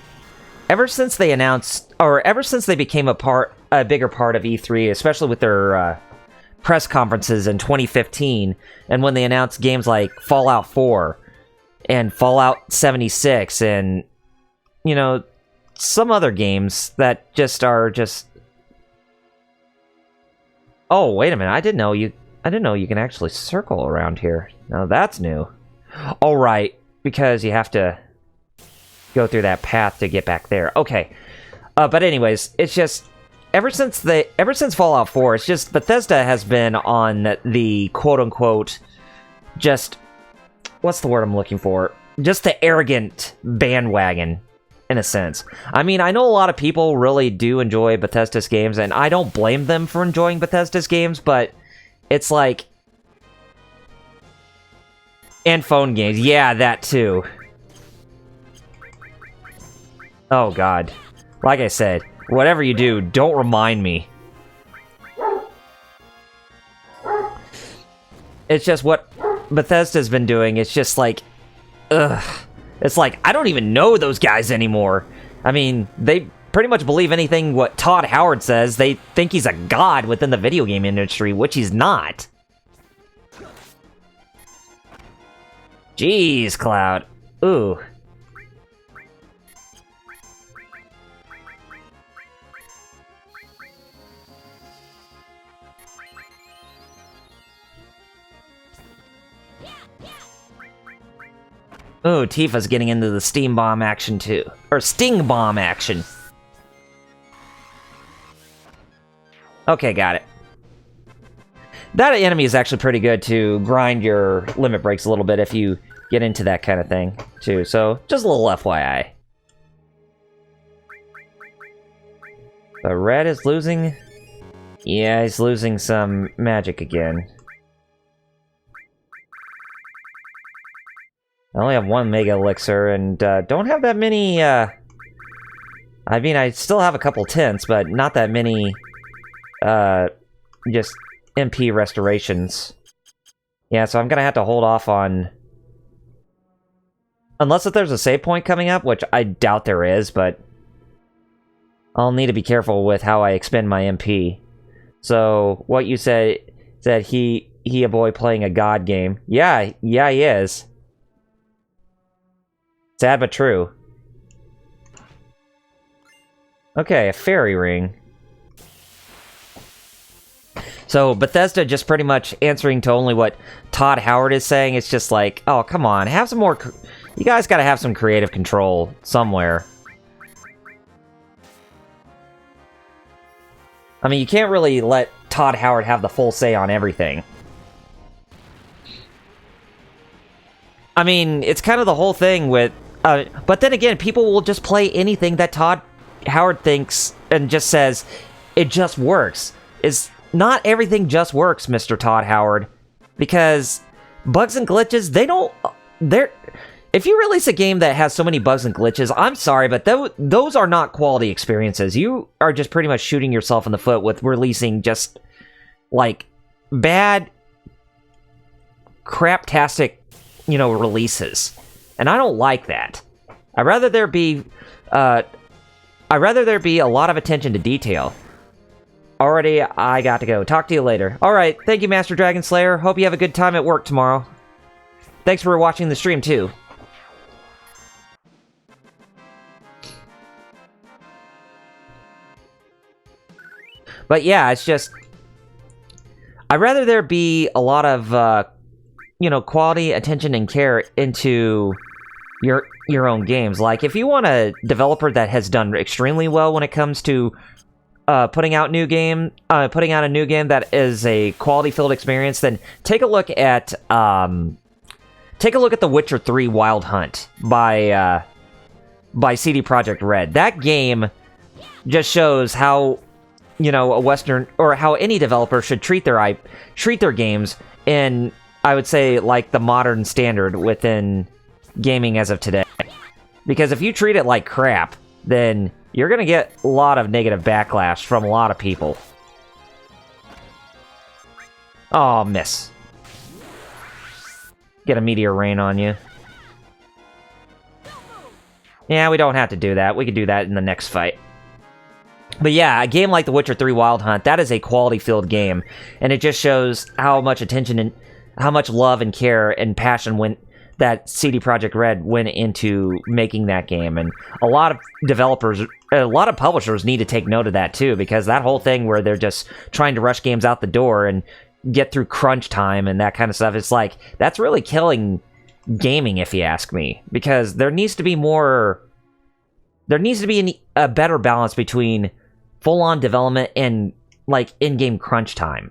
Speaker 1: announced, or ever since they became a bigger part of E3, especially with their press conferences in 2015, and when they announced games like Fallout 4 and Fallout 76, and you know, some other games that just are just. Oh, wait a minute! I didn't know you can actually circle around here. Now that's new. All right, because you have to go through that path to get back there. Okay. But anyways, it's just ever since Fallout 4, it's just Bethesda has been on the quote-unquote just what's the word I'm looking for? Just the arrogant bandwagon in a sense. I mean, I know a lot of people really do enjoy Bethesda's games, and I don't blame them for enjoying Bethesda's games, but it's like... And phone games. Yeah, that too. Oh, God. Like I said, whatever you do, don't remind me. It's just what Bethesda's been doing. It's just like... Ugh. It's like, I don't even know those guys anymore. I mean, they pretty much believe anything what Todd Howard says. They think he's a god within the video game industry, which he's not. Jeez, Cloud. Ooh. Ooh, Tifa's getting into the steam bomb action too. Or sting bomb action. Okay, got it. That enemy is actually pretty good to grind your limit breaks a little bit if you get into that kind of thing, too. So, just a little FYI. But Red is losing... Yeah, he's losing some magic again. I only have one Mega Elixir, and don't have that many, I mean, I still have a couple tints, but not that many, just MP restorations. Yeah, so I'm gonna have to hold off on... Unless if there's a save point coming up, which I doubt there is, but... I'll need to be careful with how I expend my MP. So, what you said he a boy playing a god game. Yeah, he is. Sad but true. Okay, a fairy ring. So, Bethesda just pretty much answering to only what Todd Howard is saying. It's just like, oh, come on, have some more... You guys gotta have some creative control somewhere. I mean, you can't really let Todd Howard have the full say on everything. I mean, it's kind of the whole thing with... but then again, people will just play anything that Todd Howard thinks and just says, it just works. Not everything just works, Mr. Todd Howard. Because bugs and glitches, if you release a game that has so many bugs and glitches, I'm sorry, but those are not quality experiences. You are just pretty much shooting yourself in the foot with releasing just, like, bad, craptastic, releases. And I don't like that. I'd rather there be a lot of attention to detail. Already, I got to go. Talk to you later. Alright, thank you, Master Dragon Slayer. Hope you have a good time at work tomorrow. Thanks for watching the stream, too. But yeah, it's just... I'd rather there be a lot of, quality, attention, and care into your own games. Like, if you want a developer that has done extremely well when it comes to putting out a new game that is a quality-filled experience, then take a look at The Witcher 3 Wild Hunt by CD Projekt Red. That game just shows how, you know, a Western, or how any developer should treat their games in, I would say, like, the modern standard within gaming as of today. Because if you treat it like crap, then you're gonna get a lot of negative backlash from a lot of people. Oh, miss. Get a meteor rain on you. Yeah, we don't have to do that. We could do that in the next fight. But yeah, a game like The Witcher 3 Wild Hunt, that is a quality-filled game. And it just shows how much attention and how much love and care and passion that CD Projekt Red went into making that game. And a lot of developers, a lot of publishers need to take note of that too, because that whole thing where they're just trying to rush games out the door and get through crunch time and that kind of stuff, it's like, that's really killing gaming, if you ask me. Because there needs to be a better balance between full-on development and, like, in-game crunch time.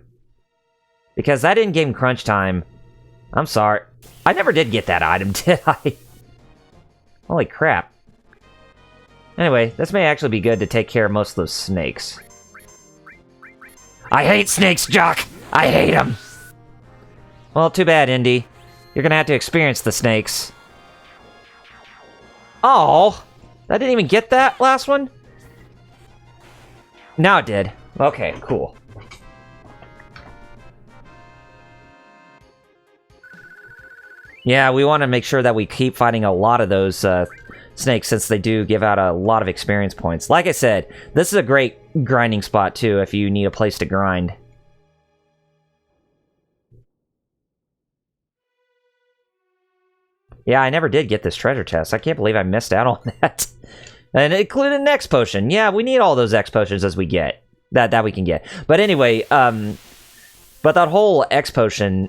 Speaker 1: Because that in-game crunch time, I'm sorry, I never did get that item, did I? Holy crap. Anyway, this may actually be good to take care of most of those snakes. I hate snakes, Jock! I hate them! Well, too bad, Indy. You're gonna have to experience the snakes. Oh! I didn't even get that last one? Now it did. Okay, cool. Yeah, we want to make sure that we keep fighting a lot of those snakes, since they do give out a lot of experience points. Like I said, this is a great grinding spot, too, if you need a place to grind. Yeah, I never did get this treasure chest. I can't believe I missed out on that. And it included an X potion. Yeah, we need all those X potions as we get. That we can get. But anyway, but that whole X potion,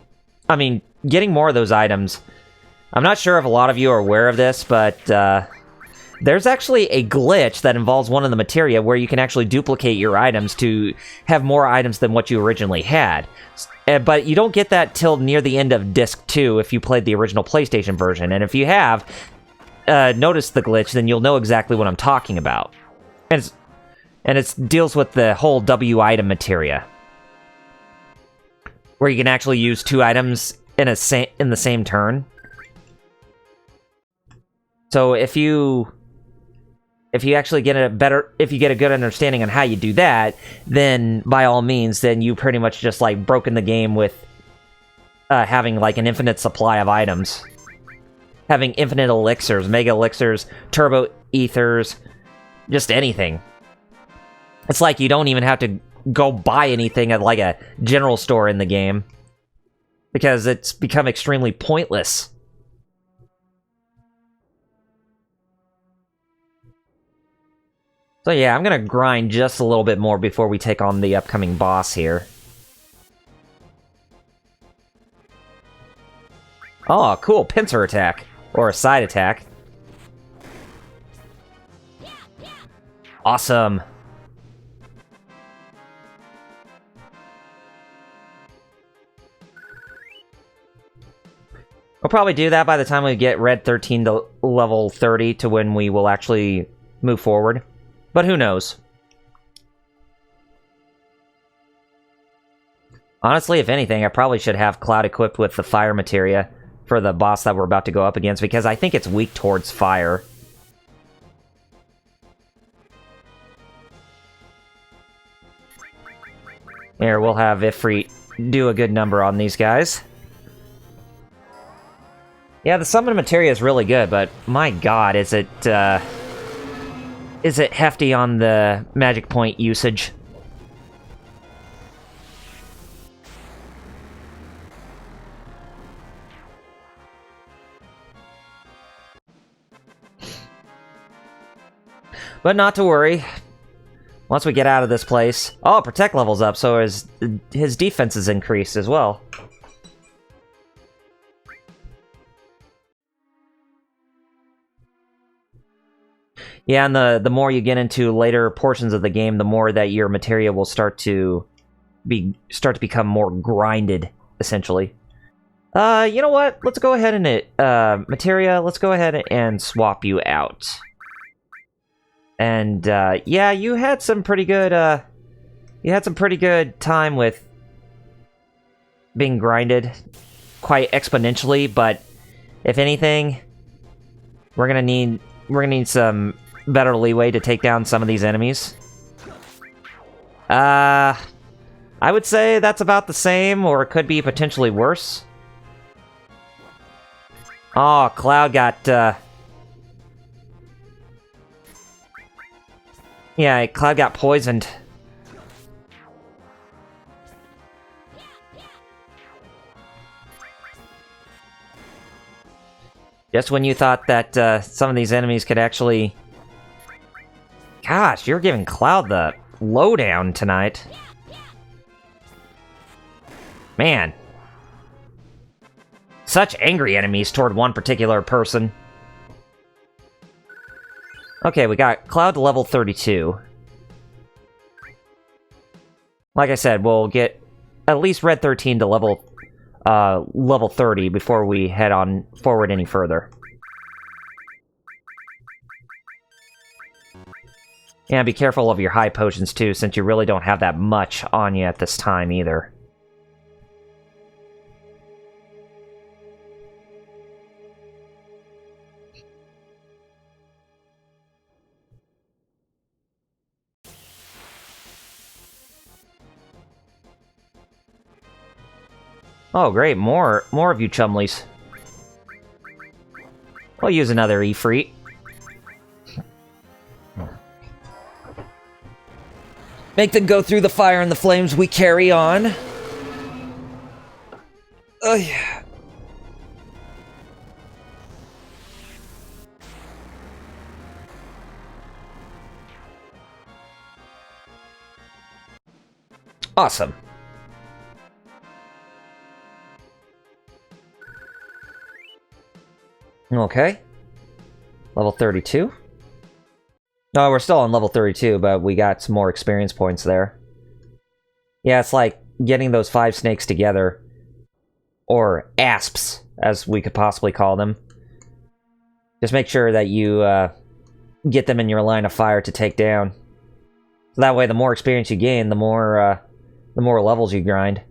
Speaker 1: I mean, getting more of those items, I'm not sure if a lot of you are aware of this, but there's actually a glitch that involves one of the materia where you can actually duplicate your items to have more items than what you originally had. But you don't get that till near the end of Disc 2 if you played the original PlayStation version. And if you have noticed the glitch, then you'll know exactly what I'm talking about. And it deals with the whole W item materia, where you can actually use 2 items in the same turn. So if you actually get if you get a good understanding on how you do that, then by all means, then you pretty much just, like, broken the game with having, like, an infinite supply of items. Having infinite elixirs, mega elixirs, turbo ethers, just anything. It's like you don't even have to go buy anything at, like, a general store in the game, because it's become extremely pointless. So yeah, I'm gonna grind just a little bit more before we take on the upcoming boss here. Oh, cool, pincer attack. Or a side attack. Awesome. We'll probably do that by the time we get Red 13 to level 30 to when we will actually move forward. But who knows? Honestly, if anything, I probably should have Cloud equipped with the fire materia for the boss that we're about to go up against, because I think it's weak towards fire. Here, we'll have Ifrit do a good number on these guys. Yeah, the summon materia is really good, but my god, is it hefty on the magic point usage? But not to worry. Once we get out of this place... Oh, Protect level's up, so his defense is increased as well. Yeah, and the more you get into later portions of the game, the more that your materia will start to become more grinded, essentially. You know what? Let's go ahead and materia, let's go ahead and swap you out. And, yeah, you had some pretty good, time with being grinded quite exponentially, but if anything, we're gonna need some better leeway to take down some of these enemies. I would say that's about the same, or it could be potentially worse. Oh, Cloud got, yeah, Cloud got poisoned. Just when you thought that some of these enemies could actually... Gosh, you're giving Cloud the lowdown tonight. Man. Such angry enemies toward one particular person. Okay, we got Cloud to level 32. Like I said, we'll get at least Red 13 to level 30 before we head on forward any further. Yeah, be careful of your high potions too, since you really don't have that much on you at this time either. Oh, great. More of you chumleys. We'll use another Ifrit. Make them go through the fire and the flames, we carry on. Oh, yeah. Awesome. Okay. Level 32. No, we're still on level 32, but we got some more experience points there. Yeah, it's like getting those 5 snakes together. Or asps, as we could possibly call them. Just make sure that you get them in your line of fire to take down. So that way, the more experience you gain, the more levels you grind.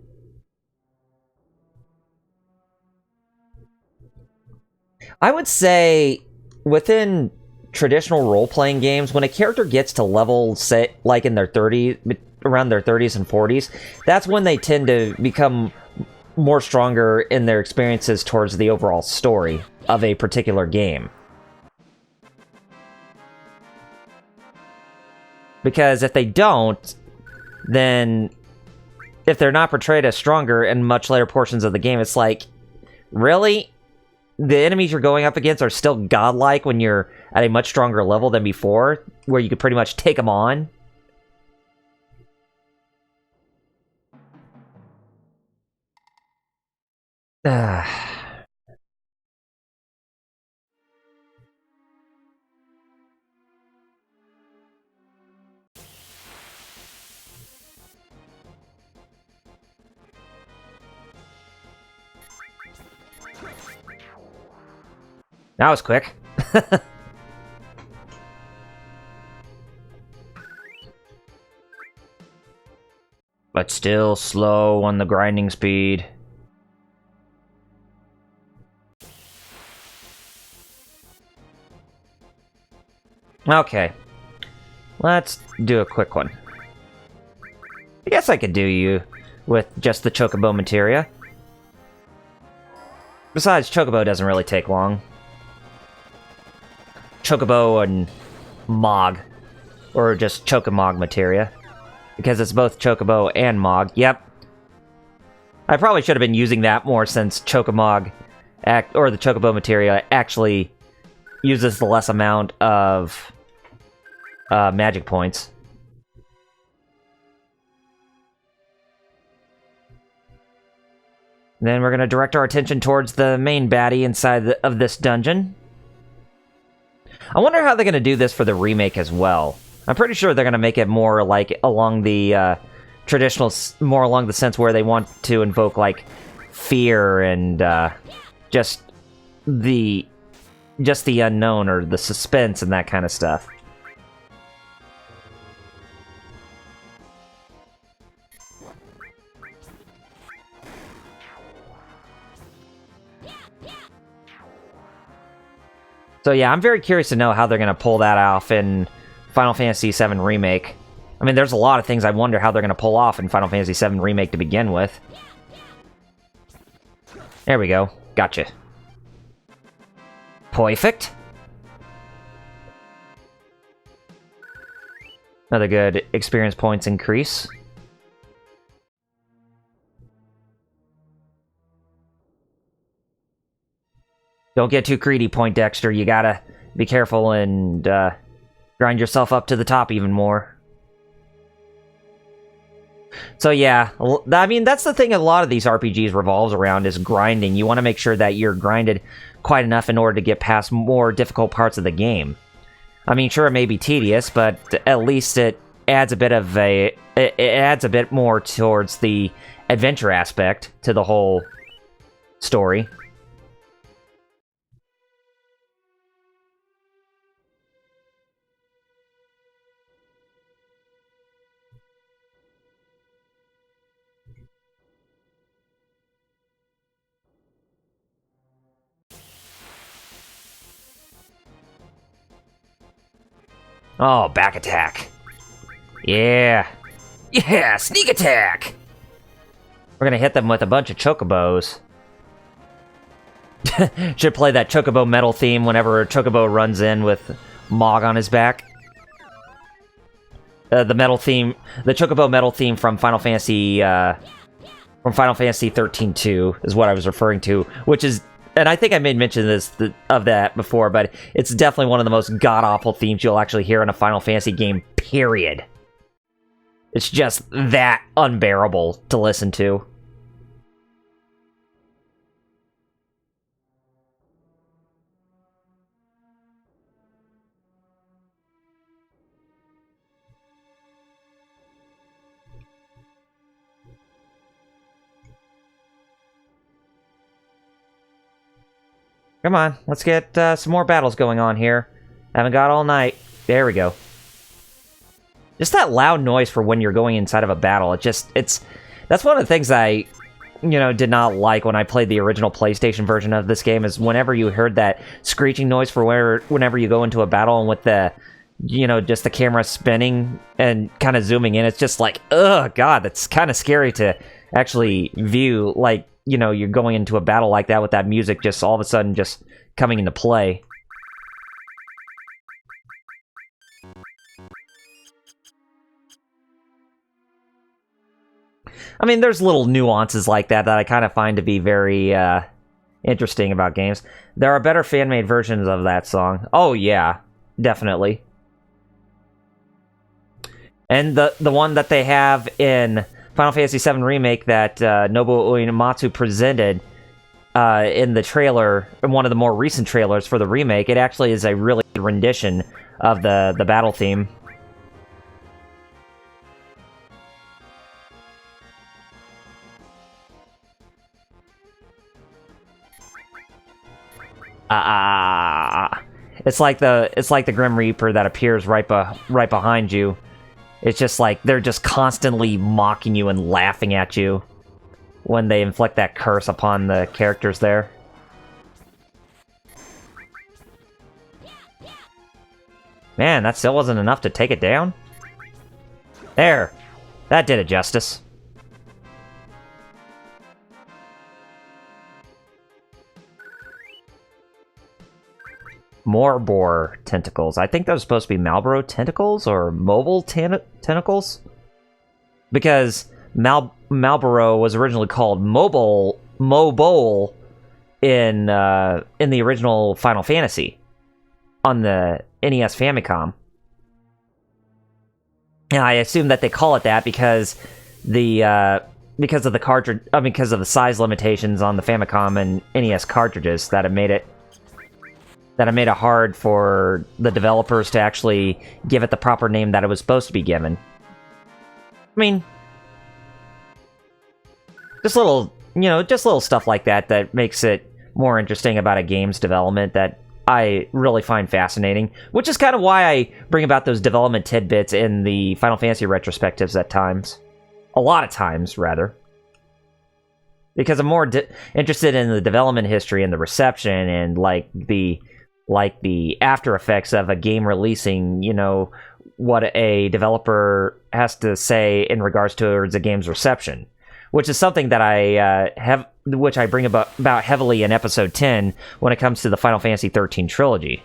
Speaker 1: I would say, within traditional role-playing games, when a character gets to level, say, like in their 30s, around their 30s and 40s, that's when they tend to become more stronger in their experiences towards the overall story of a particular game. Because if they don't, then if they're not portrayed as stronger in much later portions of the game, it's like, really? The enemies you're going up against are still godlike when you're at a much stronger level than before, where you could pretty much take them on. That was quick. But still slow on the grinding speed. Okay. Let's do a quick one. I guess I could do you with just the Chocobo materia. Besides, Chocobo doesn't really take long. Chocobo and Mog. Or just Chocomog materia. Because it's both Chocobo and Mog. Yep. I probably should have been using that more since Chocomog, or the Chocobo materia, actually uses the less amount of magic points. Then we're going to direct our attention towards the main baddie inside of this dungeon. I wonder how they're going to do this for the remake as well. I'm pretty sure they're going to make it more like along the traditional, more along the sense where they want to invoke like fear and just the unknown or the suspense and that kind of stuff. So yeah, I'm very curious to know how they're going to pull that off in Final Fantasy VII Remake. I mean, there's a lot of things I wonder how they're going to pull off in Final Fantasy VII Remake to begin with. There we go. Gotcha. Perfect. Another good experience points increase. Don't get too greedy, Poindexter. You gotta be careful and grind yourself up to the top even more. So yeah, I mean, that's the thing a lot of these RPGs revolves around, is grinding. You want to make sure that you're grinded quite enough in order to get past more difficult parts of the game. I mean, sure, it may be tedious, but at least it adds a bit of it adds a bit more towards the adventure aspect to the whole story. Oh, back attack. Yeah. Yeah, sneak attack! We're gonna hit them with a bunch of chocobos. Should play that chocobo metal theme whenever a chocobo runs in with Mog on his back. The metal theme, the chocobo metal theme from Final Fantasy 13-2 is what I was referring to, which is, and I think I made mention of that before, but it's definitely one of the most god-awful themes you'll actually hear in a Final Fantasy game, period. It's just that unbearable to listen to. Come on, let's get some more battles going on here. Haven't got all night. There we go. Just that loud noise for when you're going inside of a battle. That's one of the things I, did not like when I played the original PlayStation version of this game, is whenever you heard that screeching noise for whenever you go into a battle, and with the, just the camera spinning and kind of zooming in, it's just like, ugh, God, that's kind of scary to actually view, like, you're going into a battle like that with that music just all of a sudden just coming into play. I mean, there's little nuances like that I kind of find to be very interesting about games. There are better fan-made versions of that song. Oh, yeah. Definitely. And the one that they have in Final Fantasy VII Remake that Nobuo Uematsu presented in the trailer, in one of the more recent trailers for the remake, it actually is a really good rendition of the battle theme. It's like the Grim Reaper that appears right behind you. It's just like they're just constantly mocking you and laughing at you when they inflict that curse upon the characters there. Man, that still wasn't enough to take it down. There. That did it justice. Morbor tentacles. I think those are supposed to be Malboro tentacles or mobile tentacles, because Malboro was originally called Mobile in the original Final Fantasy on the NES Famicom. And I assume that they call it that because of the cartridge, because of the size limitations on the Famicom and NES cartridges that have made it hard for the developers to actually give it the proper name that it was supposed to be given. I mean, just little stuff like that makes it more interesting about a game's development that I really find fascinating, which is kind of why I bring about those development tidbits in the Final Fantasy retrospectives at times. A lot of times, rather. Because I'm more interested in the development history and the reception and, like the after effects of a game releasing, you know, what a developer has to say in regards towards a game's reception. Which is something that which I bring about heavily in episode 10 when it comes to the Final Fantasy XIII trilogy.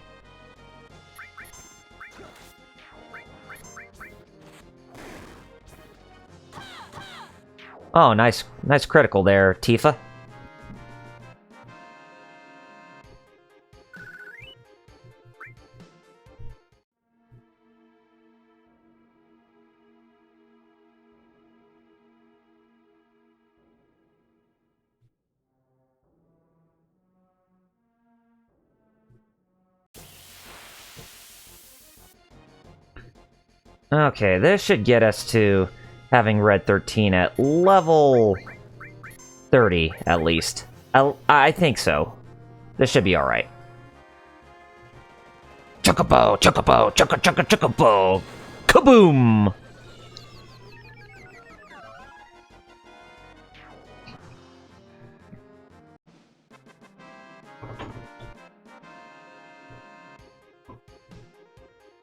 Speaker 1: Oh, nice critical there, Tifa. Okay, this should get us to having Red 13 at level 30, at least. I think so. This should be alright. Chocobo, chocobo, chocobo! Kaboom!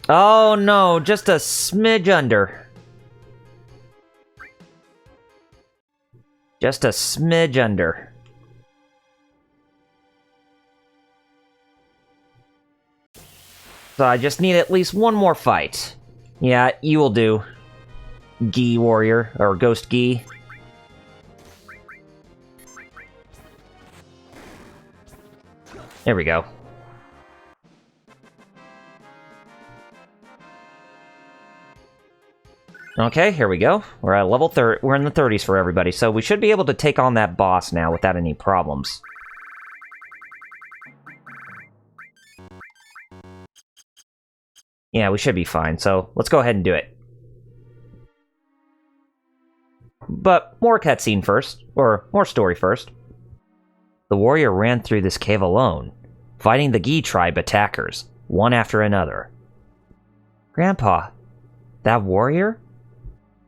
Speaker 1: Oh no, just a smidge under. Just a smidge under. So I just need at least one more fight. Yeah, you will do. Gi Warrior, or Ghost Gi. There we go. Okay, here we go. We're at level 30. We're in the 30s for everybody, so we should be able to take on that boss now without any problems. Yeah, we should be fine, so let's go ahead and do it. But more cutscene first, or more story first. The warrior ran through this cave alone, fighting the Gi tribe attackers, one after another. Grandpa, that warrior?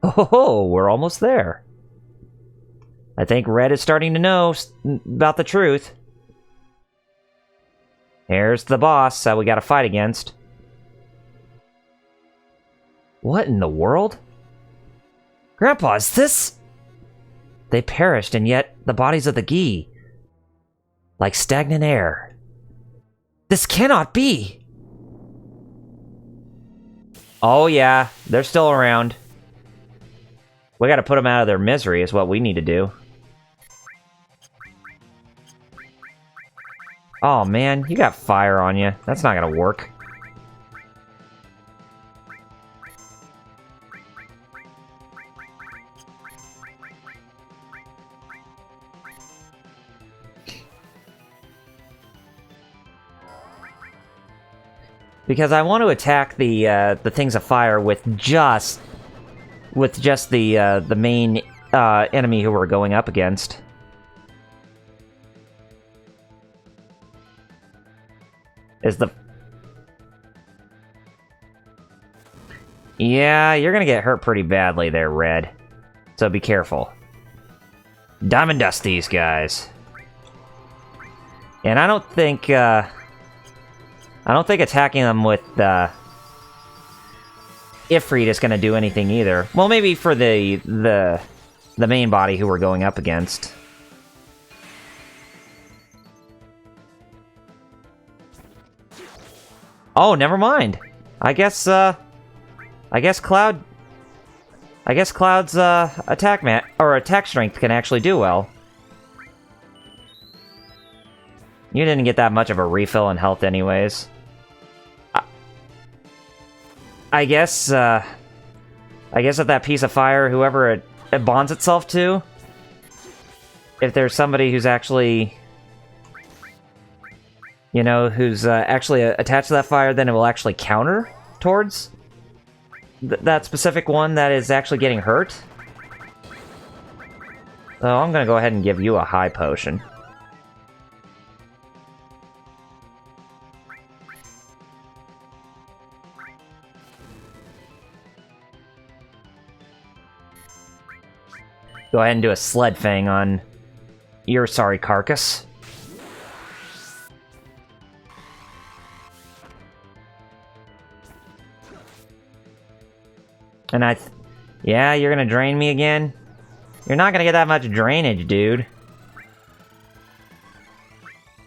Speaker 1: Oh, we're almost there. I think Red is starting to know about the truth. Here's the boss that we gotta fight against. What in the world? Grandpa, is this? They perished, and yet the bodies of the Gi, like stagnant air. This cannot be! Oh yeah, they're still around. We gotta put them out of their misery is what we need to do. Oh man, you got fire on you. That's not gonna work. Because I want to attack the things of fire with just the main enemy who we're going up against. Yeah, you're gonna get hurt pretty badly there, Red. So be careful. Diamond Dust these guys. And I don't think attacking them with Ifrit is gonna do anything either. Well, maybe for the main body who we're going up against. Oh, never mind. I guess Cloud's attack strength can actually do well. You didn't get that much of a refill in health anyways. I guess if that piece of fire, whoever it bonds itself to, if there's somebody who's actually, you know, who's actually attached to that fire, then it will actually counter towards that specific one that is actually getting hurt. So I'm gonna go ahead and give you a high potion. Go ahead and do a sled fang on your sorry carcass. And yeah, you're gonna drain me again? You're not gonna get that much drainage, dude.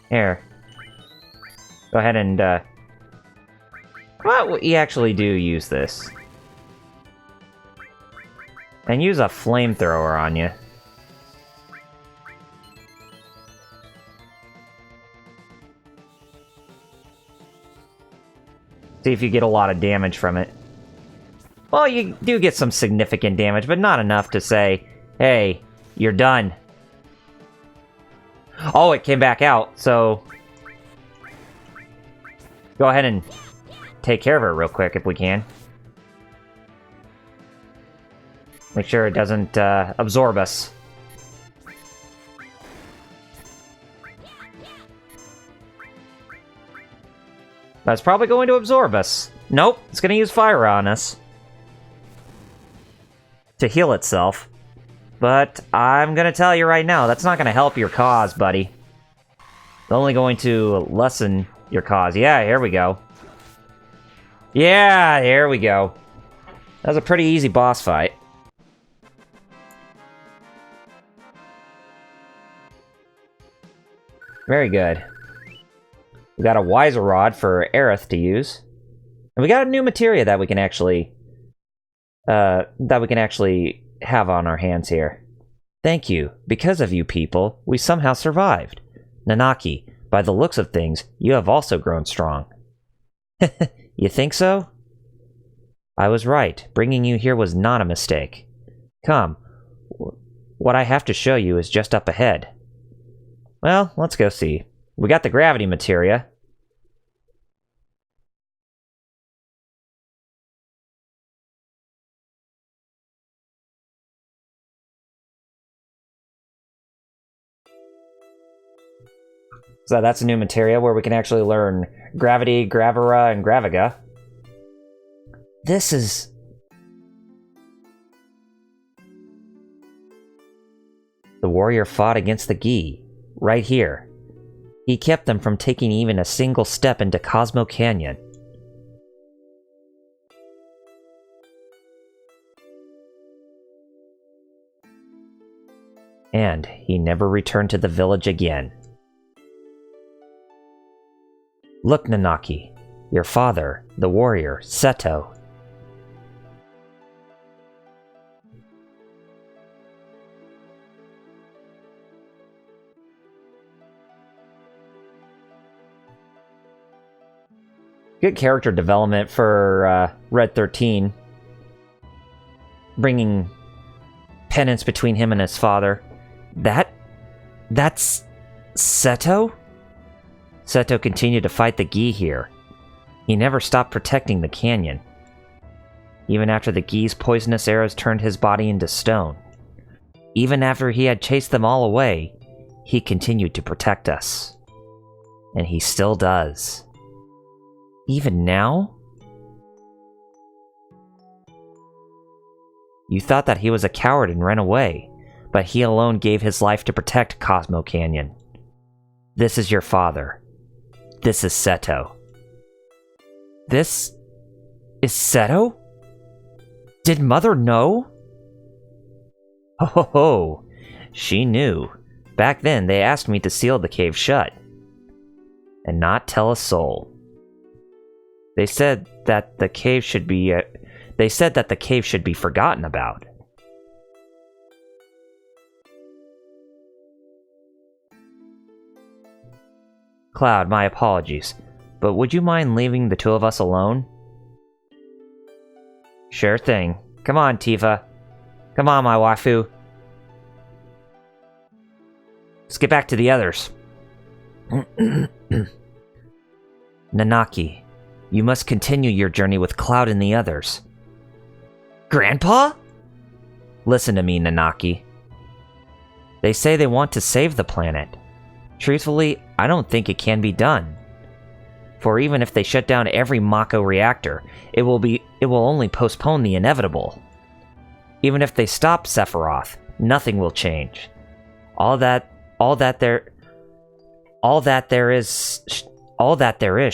Speaker 1: Here. Go ahead and, well, we actually do use this. And use a flamethrower on you. See if you get a lot of damage from it. Well, you do get some significant damage, but not enough to say, hey, you're done. Oh, it came back out, so... Go ahead and take care of it real quick if we can. Make sure it doesn't absorb us. That's probably going to absorb us. Nope, it's going to use fire on us. To heal itself. But I'm going to tell you right now, that's not going to help your cause, buddy. It's only going to lessen your cause. Yeah, here we go. Yeah, here we go. That was a pretty easy boss fight. Very good. We got a Wiser Rod for Aerith to use. And we got a new materia that we can actually... have on our hands here. Thank you. Because of you people, we somehow survived. Nanaki, by the looks of things, you have also grown strong. You think so? I was right. Bringing you here was not a mistake. Come. What I have to show you is just up ahead. Well, let's go see. We got the gravity materia. So that's a new materia where we can actually learn Gravity, Gravera, and Graviga. This is... The warrior fought against the Gi, right here. He kept them from taking even a single step into Cosmo Canyon. And he never returned to the village again. Look, Nanaki. Your father, the warrior, Seto. Good character development for Red 13. Bringing penance between him and his father. That's Seto? Seto continued to fight the Gi here. He never stopped protecting the canyon. Even after the Gi's poisonous arrows turned his body into stone. Even after he had chased them all away, he continued to protect us. And he still does. Even now? You thought that he was a coward and ran away, but he alone gave his life to protect Cosmo Canyon. This is your father. This is Seto. This is Seto? Did Mother know? Ho ho ho! She knew. Back then, they asked me to seal the cave shut. And not tell a soul. They said that the cave should be... forgotten about. Cloud, my apologies, but would you mind leaving the two of us alone? Sure thing. Come on, Tifa. Come on, my waifu. Let's get back to the others. Nanaki, you must continue your journey with Cloud and the others. Grandpa? Listen to me, Nanaki. They say they want to save the planet. Truthfully, I don't think it can be done. For even if they shut down every Mako reactor, it will only postpone the inevitable. Even if they stop Sephiroth, nothing will change. All that there is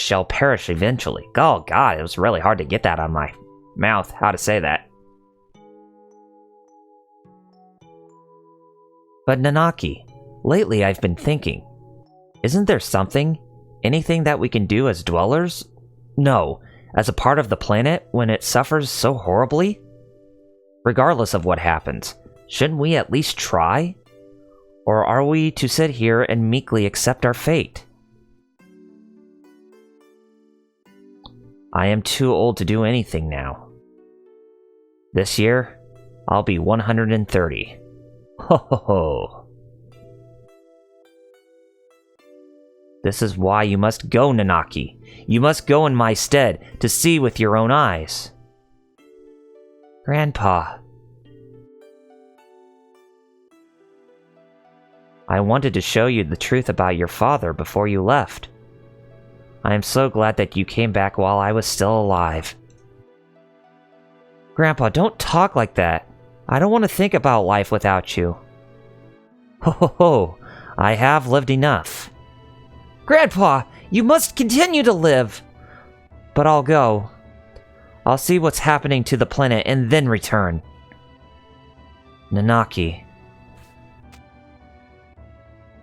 Speaker 1: shall perish eventually. Oh God, it was really hard to get that on my mouth, how to say that. But Nanaki, lately I've been thinking, isn't there anything that we can do as dwellers? No, as a part of the planet when it suffers so horribly? Regardless of what happens, shouldn't we at least try? Or are we to sit here and meekly accept our fate? I am too old to do anything now. This year, I'll be 130. Ho ho ho. This is why you must go, Nanaki. You must go in my stead to see with your own eyes. Grandpa. I wanted to show you the truth about your father before you left. I am so glad that you came back while I was still alive. Grandpa, don't talk like that. I don't want to think about life without you. Ho ho ho, I have lived enough. Grandpa, you must continue to live! But I'll go. I'll see what's happening to the planet and then return. Nanaki.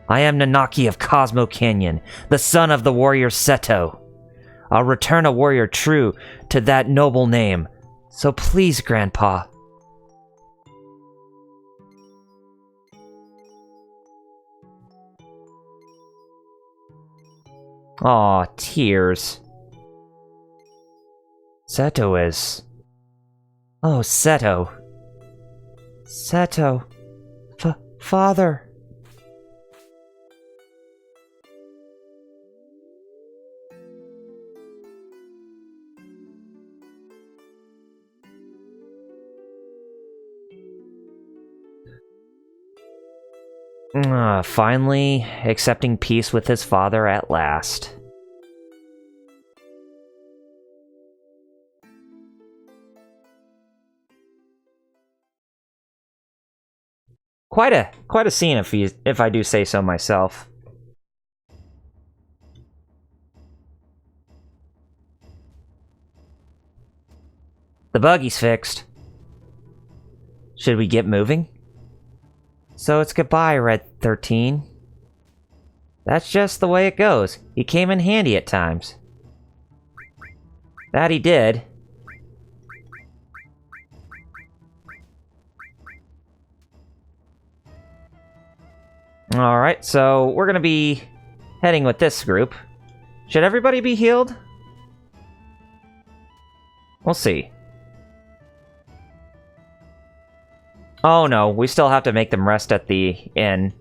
Speaker 1: I am Nanaki of Cosmo Canyon, the son of the warrior Seto. I'll return a warrior true to that noble name. So please, Grandpa. Aw, tears. Seto is... Oh, Seto. Seto. Father. Finally, accepting peace with his father at last. Quite a scene if I do say so myself. The buggy's fixed. Should we get moving? So it's goodbye, Red 13. That's just the way it goes. He came in handy at times. That he did. Alright, so we're gonna be heading with this group. Should everybody be healed? We'll see. Oh no, we still have to make them rest at the inn.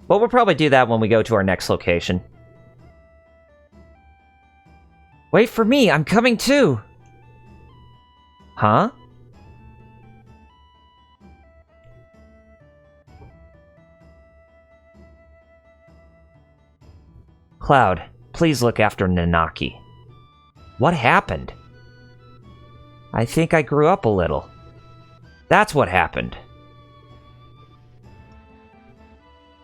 Speaker 1: But we'll probably do that when we go to our next location. Wait for me, I'm coming too! Huh? Cloud, please look after Nanaki. What happened? I think I grew up a little. That's what happened.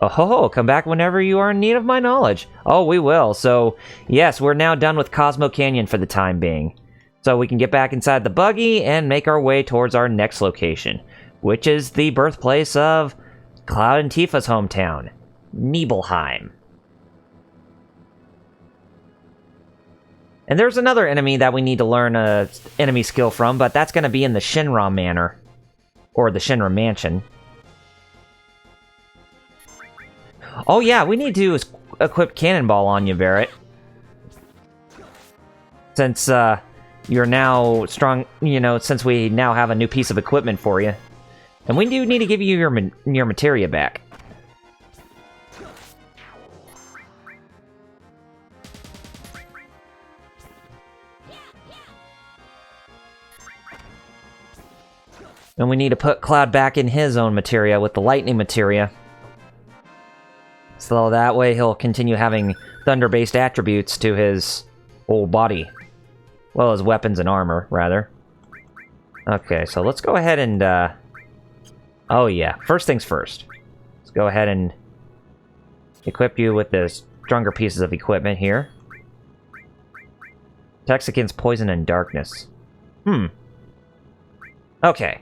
Speaker 1: Oh ho ho, come back whenever you are in need of my knowledge. Oh, we will. So, yes, we're now done with Cosmo Canyon for the time being. So we can get back inside the buggy and make our way towards our next location, which is the birthplace of Cloud and Tifa's hometown, Nibelheim. And there's another enemy that we need to learn a enemy skill from, but that's going to be in the Shin-Ra Manor. Or the Shin-Ra Mansion. Oh yeah, we need to equip Cannonball on you, Barrett. Since, you're now strong, you know, since we now have a new piece of equipment for you. And we do need to give you your materia back. And we need to put Cloud back in his own materia with the lightning materia. So that way he'll continue having thunder-based attributes to his whole body. Well, his weapons and armor, rather. Okay, so let's go ahead and Oh yeah, first things first. Let's go ahead and equip you with the stronger pieces of equipment here. Protects against poison and darkness. Okay.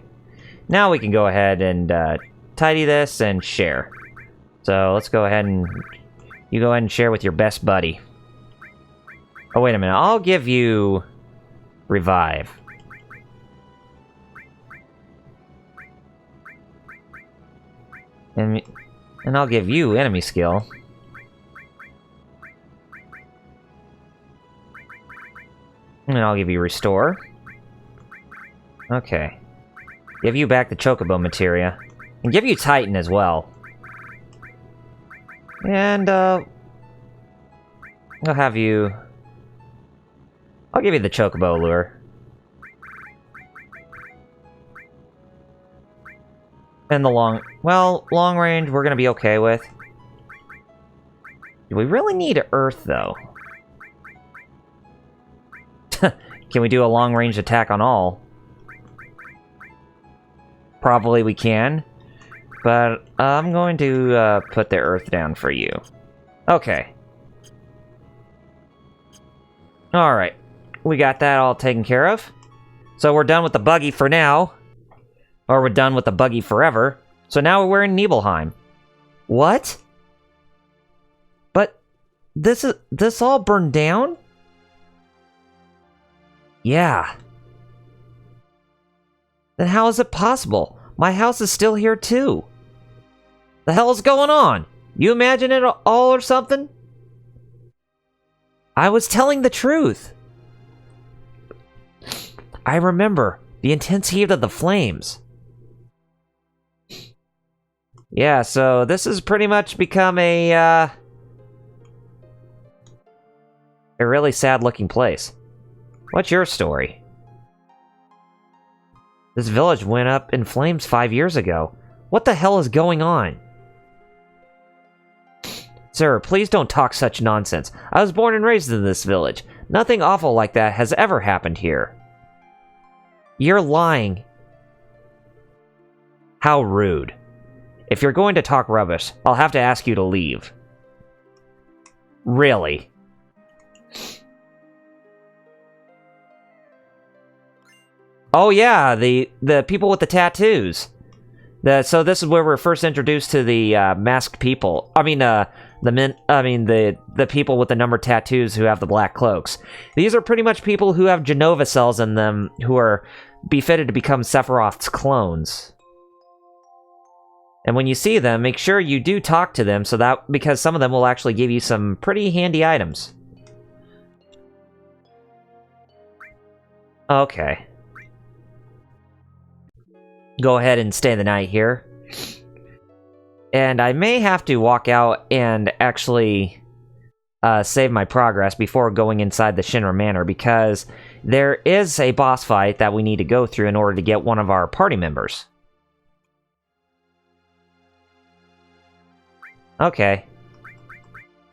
Speaker 1: Now we can go ahead and tidy this and share. So let's go ahead and... You go ahead and share with your best buddy. Oh, wait a minute. I'll give you... Revive. And I'll give you enemy skill. And I'll give you restore. Okay. Give you back the chocobo materia. And give you Titan as well. And, I'll have you... I'll give you the chocobo lure. And the long... Well, long range we're gonna be okay with. Do we really need Earth, though? Can we do a long range attack on all? Probably we can. But I'm going to put the Earth down for you. Okay. Alright. We got that all taken care of. So we're done with the buggy for now. Or we're done with the buggy forever. So now we're in Nibelheim. What? But this all burned down? Yeah. Then how is it possible? My house is still here too. The hell is going on? You imagine it all or something? I was telling the truth. I remember the intense heat of the flames. Yeah, so this has pretty much become a really sad-looking place. What's your story? This village went up in flames 5 years ago. What the hell is going on? Sir, please don't talk such nonsense. I was born and raised in this village. Nothing awful like that has ever happened here. You're lying. How rude. If you're going to talk rubbish, I'll have to ask you to leave. Really? Oh yeah, the people with the tattoos. So this is where we're first introduced to the masked people. I mean, the people with the numbered tattoos who have the black cloaks. These are pretty much people who have Genova cells in them who are befitted to become Sephiroth's clones. And when you see them, make sure you do talk to them because some of them will actually give you some pretty handy items. Okay. Go ahead and stay the night here. And I may have to walk out and actually save my progress before going inside the Shin-Ra Manor, because there is a boss fight that we need to go through in order to get one of our party members. Okay.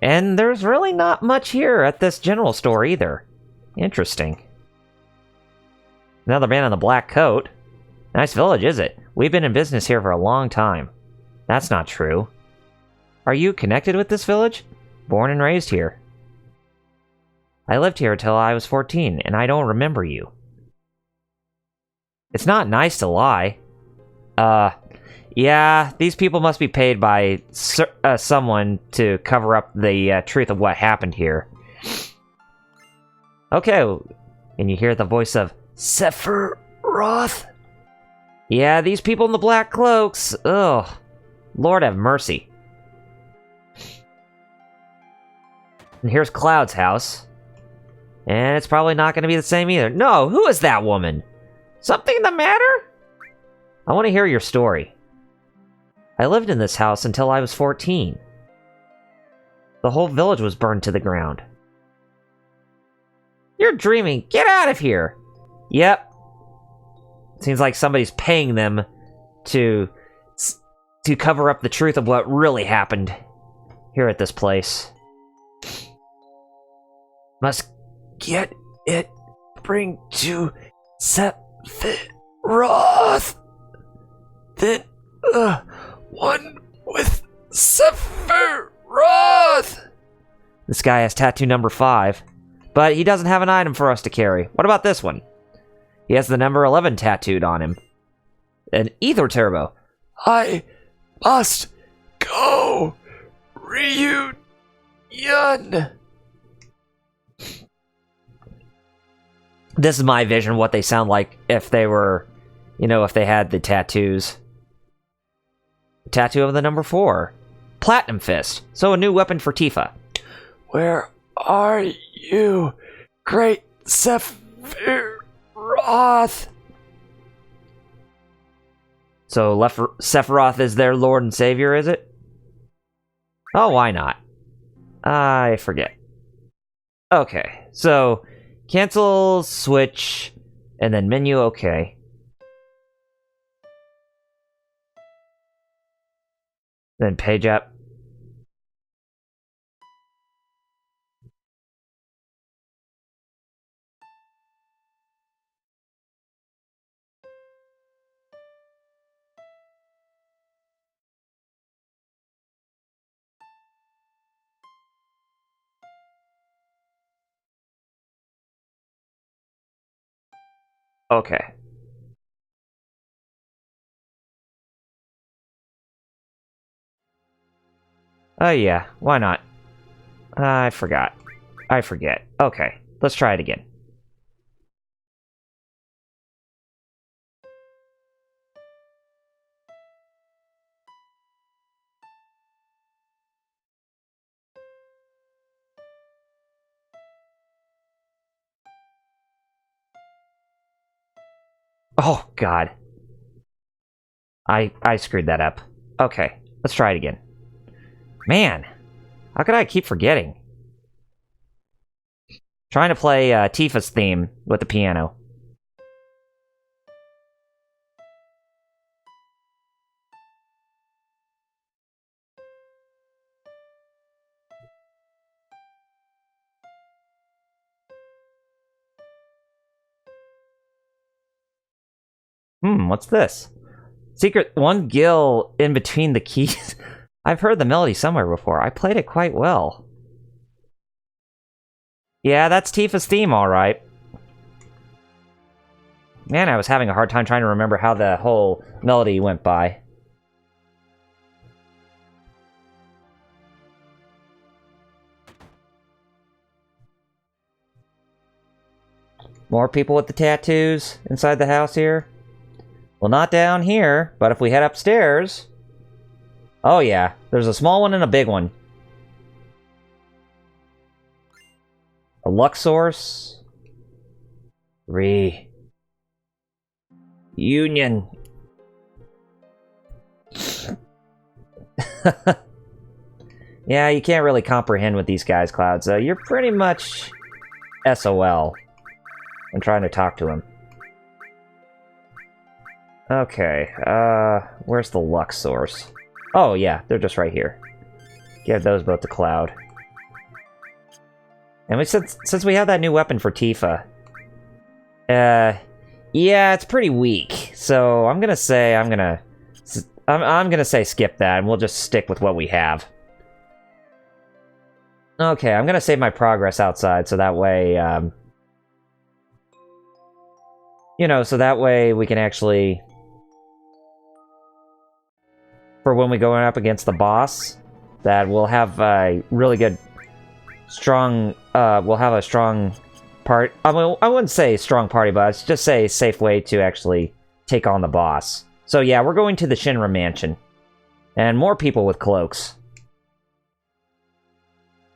Speaker 1: And there's really not much here at this general store either. Interesting. Another man in the black coat. Nice village, is it? We've been in business here for a long time. That's not true. Are you connected with this village? Born and raised here. I lived here till I was 14, and I don't remember you. It's not nice to lie. Yeah, these people must be paid by someone to cover up the truth of what happened here. Okay, and you hear the voice of Sephiroth? Yeah, these people in the black cloaks. Ugh. Lord have mercy. And here's Cloud's house. And it's probably not going to be the same either. No, who is that woman? Something the matter? I want to hear your story. I lived in this house until I was 14. The whole village was burned to the ground. You're dreaming. Get out of here. Yep. Seems like somebody's paying them to cover up the truth of what really happened here at this place. Must get it. Bring to Sephiroth. Then
Speaker 2: One with Sephiroth!
Speaker 1: This guy has tattoo number 5, but he doesn't have an item for us to carry. What about this one? He has the number 11 tattooed on him. An ether turbo.
Speaker 2: I must go. Reunion.
Speaker 1: This is my vision of what they sound like if they were, if they had the tattoos. Tattoo of the number 4. Platinum Fist. So a new weapon for Tifa.
Speaker 2: Where are you, great Sephiroth?
Speaker 1: So Sephiroth is their lord and savior, is it? Oh, why not? I forget. Okay, so cancel, switch, and then menu, okay. Then page up. Okay. Oh yeah, why not? I forgot. I forget. Okay, let's try it again. Oh god. I screwed that up. Okay, let's try it again. Man, how could I keep forgetting? Trying to play Tifa's theme with the piano. What's this? Secret one gill in between the keys. I've heard the melody somewhere before. I played it quite well. Yeah, that's Tifa's theme, alright. Man, I was having a hard time trying to remember how the whole melody went by. More people with the tattoos inside the house here? Well, not down here, but if we head upstairs... Oh yeah, there's a small one and a big one. A Luxor's... Union. Yeah, you can't really comprehend with these guys, Cloud, so you're pretty much SOL. I'm trying to talk to him. Okay, where's the Lux source? Oh yeah, they're just right here. Give those both to Cloud. And since we have that new weapon for Tifa, yeah, it's pretty weak. So I'm gonna say skip that, and we'll just stick with what we have. Okay, I'm gonna save my progress outside, so that way, so that way we can actually, for when we go up against the boss, that we'll have a really good, strong, we'll have a strong part. I wouldn't say strong party, but I'd just say a safe way to actually take on the boss. So yeah, we're going to the Shin-Ra mansion. And more people with cloaks.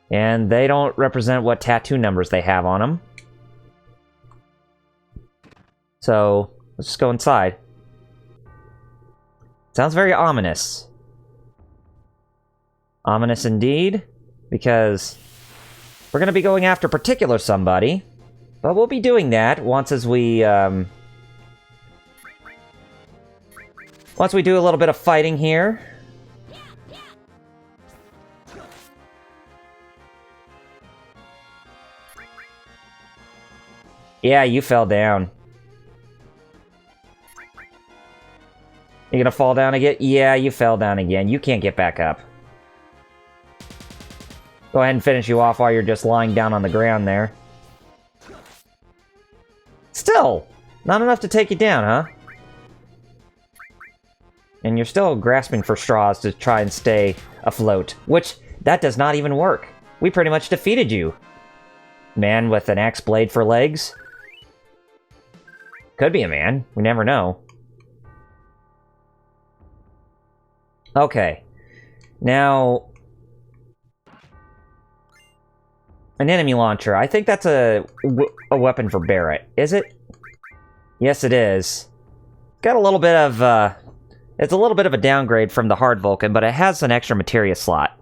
Speaker 1: And they don't represent what tattoo numbers they have on them. So, let's just go inside. Sounds very ominous. Ominous indeed, because we're going to be going after particular somebody, but we'll be doing that once we do a little bit of fighting here. Yeah, you fell down. You gonna fall down again? Yeah, you fell down again. You can't get back up. Go ahead and finish you off while you're just lying down on the ground there. Still, not enough to take you down, huh? And you're still grasping for straws to try and stay afloat, which, that does not even work. We pretty much defeated you. Man with an axe blade for legs? Could be a man. We never know. Okay. Now... an enemy launcher. I think that's a weapon for Barrett. Is it? Yes, it is. Got a little bit of, it's a little bit of a downgrade from the hard Vulcan, but it has an extra materia slot.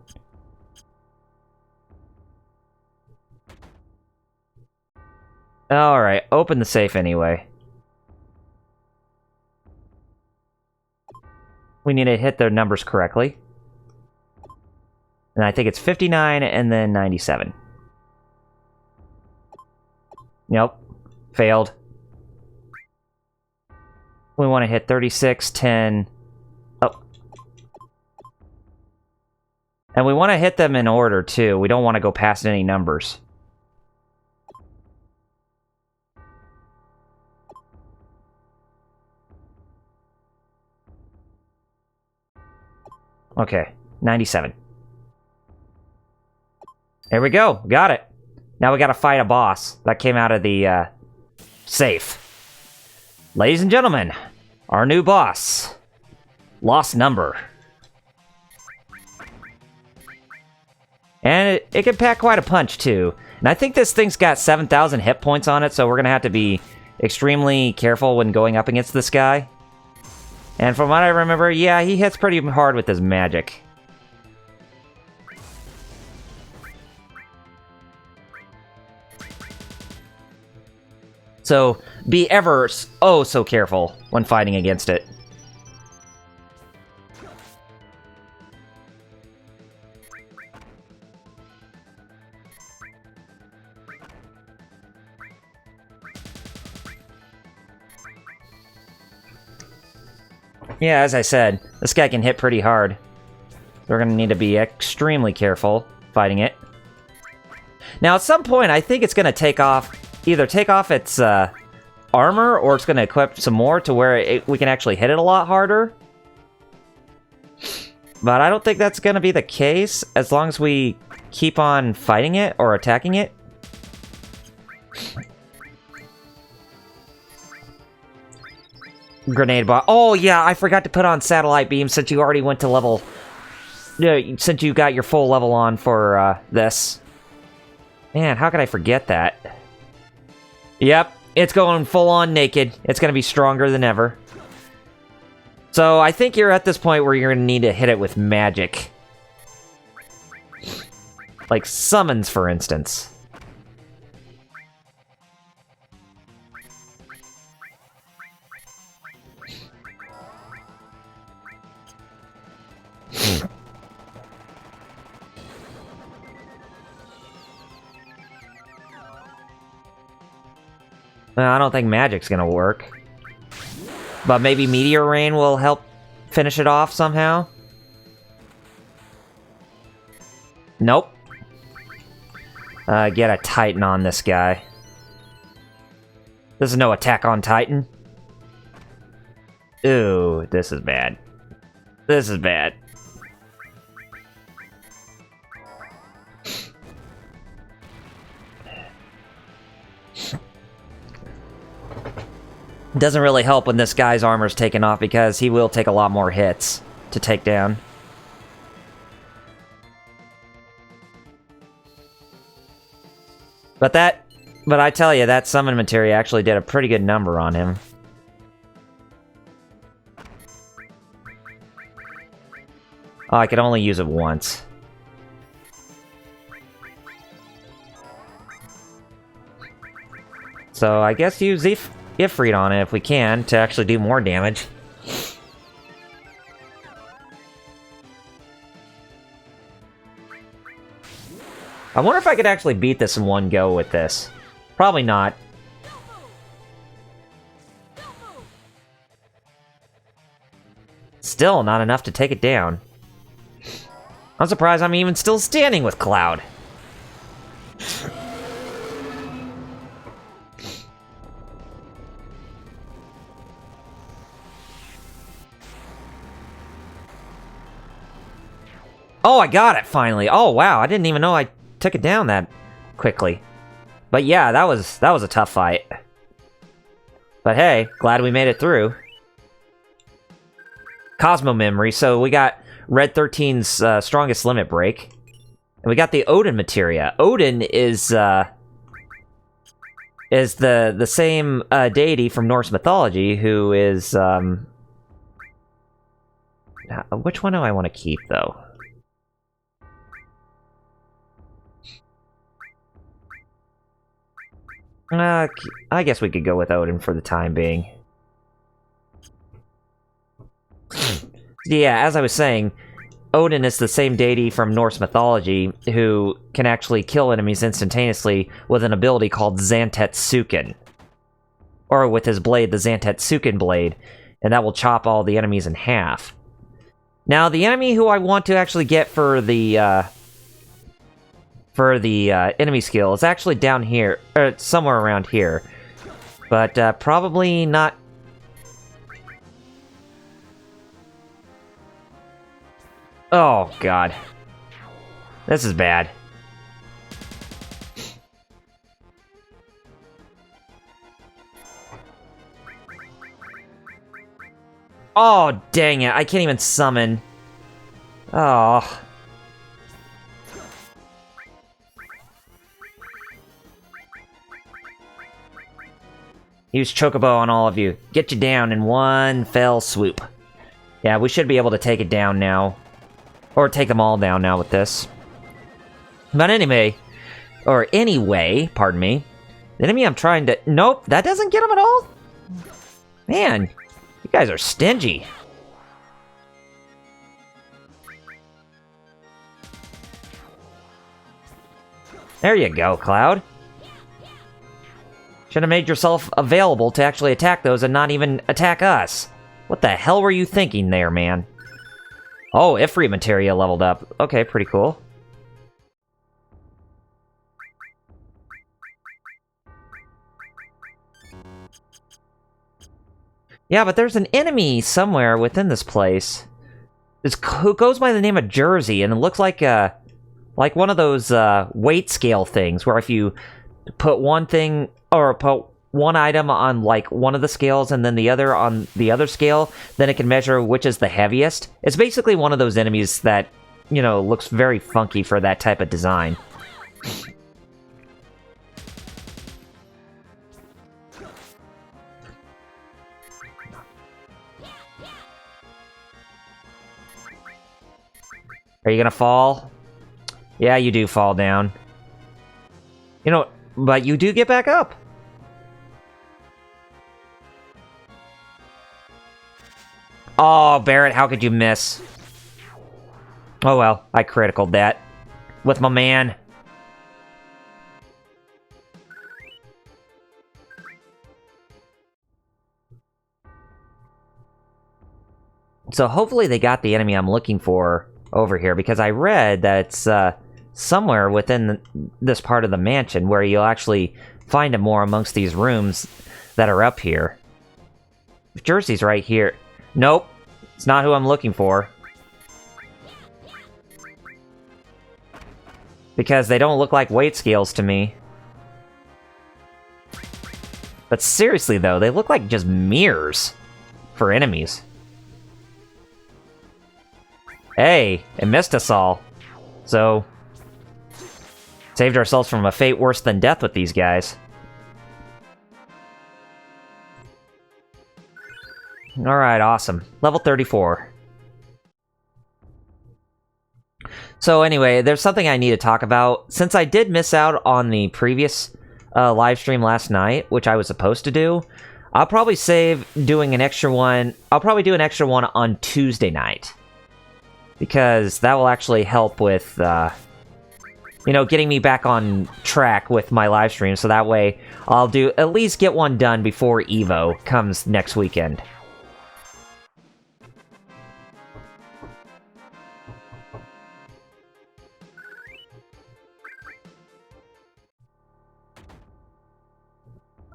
Speaker 1: Alright, open the safe anyway. We need to hit their numbers correctly. And I think it's 59 and then 97. Nope. Failed. We want to hit 36, 10... oh. And we want to hit them in order, too. We don't want to go past any numbers. Okay. 97. There we go. Got it. Now we gotta fight a boss. That came out of the, safe. Ladies and gentlemen, our new boss. Lost number. And it can pack quite a punch, too. And I think this thing's got 7,000 hit points on it, so we're gonna have to be extremely careful when going up against this guy. And from what I remember, yeah, he hits pretty hard with his magic. So, be ever oh so careful when fighting against it. Yeah, as I said, this guy can hit pretty hard. We're gonna need to be extremely careful fighting it. Now, at some point, I think it's gonna either take off its armor, or it's gonna equip some more to where we can actually hit it a lot harder. But I don't think that's gonna be the case, as long as we keep on fighting it or attacking it. Grenade bot. Oh, yeah, I forgot to put on satellite beam since you already went to level... since you got your full level on for this. Man, how could I forget that? Yep, it's going full-on naked. It's going to be stronger than ever. So I think you're at this point where you're going to need to hit it with magic. Like summons, for instance. I don't think magic's gonna work. But maybe Meteor Rain will help finish it off somehow? Nope. Get a Titan on this guy. This is no attack on Titan. Ooh, this is bad. This is bad. Doesn't really help when this guy's armor's taken off because he will take a lot more hits to take down. But I tell you, that summon materia actually did a pretty good number on him. Oh, I could only use it once. So I guess use Ifrit on it if we can to actually do more damage. I wonder if I could actually beat this in one go with this. Probably not. still not enough to take it down. I'm surprised I'm even still standing with Cloud. Oh, I got it, finally. Oh, wow, I didn't even know I took it down that quickly. But yeah, that was a tough fight. But hey, glad we made it through. Cosmo Memory, so we got Red 13's strongest limit break. And we got the Odin materia. Odin is the same deity from Norse mythology who is... which one do I want to keep, though? I guess we could go with Odin for the time being. Yeah, as I was saying, Odin is the same deity from Norse mythology who can actually kill enemies instantaneously with an ability called Zantetsuken. Or with his blade, the Zantetsuken blade, and that will chop all the enemies in half. Now, the enemy who I want to actually get for the enemy skill is actually down here, or somewhere around here. But probably not... Oh, God. This is bad. Oh, dang it. I can't even summon. Oh. Use Chocobo on all of you. Get you down in one fell swoop. Yeah, we should be able to take it down now. Or take them all down now with this. But anyway, pardon me. The enemy I'm trying to... Nope, that doesn't get him at all? Man, you guys are stingy. There you go, Cloud. Should have made yourself available to actually attack those and not even attack us. What the hell were you thinking there, man? Oh, Ifrit materia leveled up. Okay, pretty cool. Yeah, but there's an enemy somewhere within this place. Who goes by the name of Jersey, and it looks like one of those weight scale things, where if you put one thing, or put one item on, like, one of the scales and then the other on the other scale, then it can measure which is the heaviest. It's basically one of those enemies that, you know, looks very funky for that type of design. Are you gonna fall? Yeah, you do fall down. You know, but you do get back up. Oh, Barrett, how could you miss? Oh well, I criticaled that. With my man. So hopefully they got the enemy I'm looking for over here, because I read that it's somewhere within this part of the mansion where you'll actually find him more amongst these rooms that are up here. Jersey's right here. Nope, it's not who I'm looking for. Because they don't look like weight scales to me. But seriously though, they look like just mirrors for enemies. Hey, it missed us all. So, saved ourselves from a fate worse than death with these guys. Alright, awesome. Level 34. So anyway, there's something I need to talk about. Since I did miss out on the previous live stream last night, which I was supposed to do, I'll probably save doing an extra one. I'll probably do an extra one on Tuesday night. Because that will actually help with, you know, getting me back on track with my live stream. So that way, I'll at least get one done before EVO comes next weekend.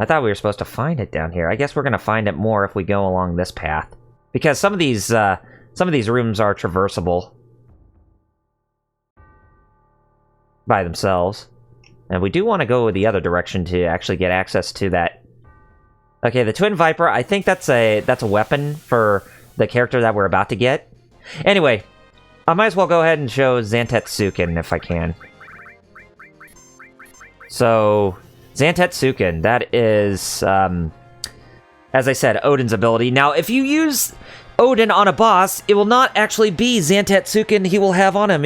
Speaker 1: I thought we were supposed to find it down here. I guess we're gonna find it more if we go along this path. Because some of these rooms are traversable by themselves. And we do want to go the other direction to actually get access to that. Okay, the Twin Viper, I think that's a weapon for the character that we're about to get. Anyway, I might as well go ahead and show Zantetsuken if I can. So, Zantetsuken, that is, as I said, Odin's ability. Now, if you use Odin on a boss, it will not actually be Zantetsuken he will have on him.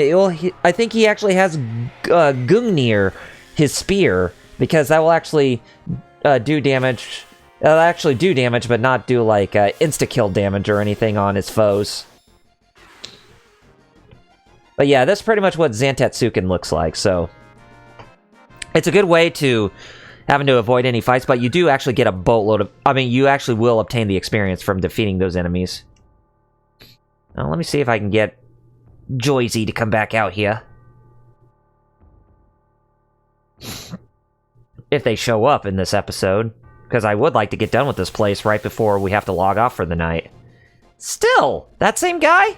Speaker 1: I think he actually has Gungnir, his spear, because that will actually do damage. It'll actually do damage, but not do, like, insta-kill damage or anything on his foes. But yeah, that's pretty much what Zantetsuken looks like, so... It's a good way to having to avoid any fights, but you do actually get a boatload of... I mean, you actually will obtain the experience from defeating those enemies. Now, let me see if I can get Joyzy to come back out here. If they show up in this episode. Because I would like to get done with this place right before we have to log off for the night. Still, that same guy?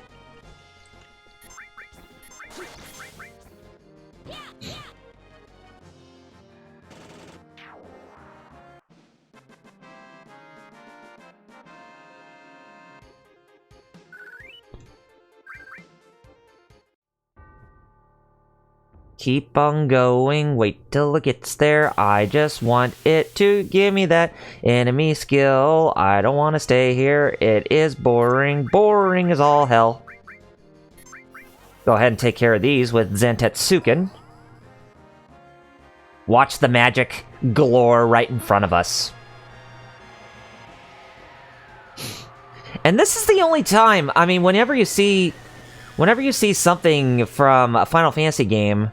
Speaker 1: Keep on going, wait till it gets there. I just want it to give me that enemy skill. I don't want to stay here. It is boring. Boring as all hell. Go ahead and take care of these with Zantetsuken. Watch the magic galore right in front of us. And this is the only time, I mean, whenever you see something from a Final Fantasy game...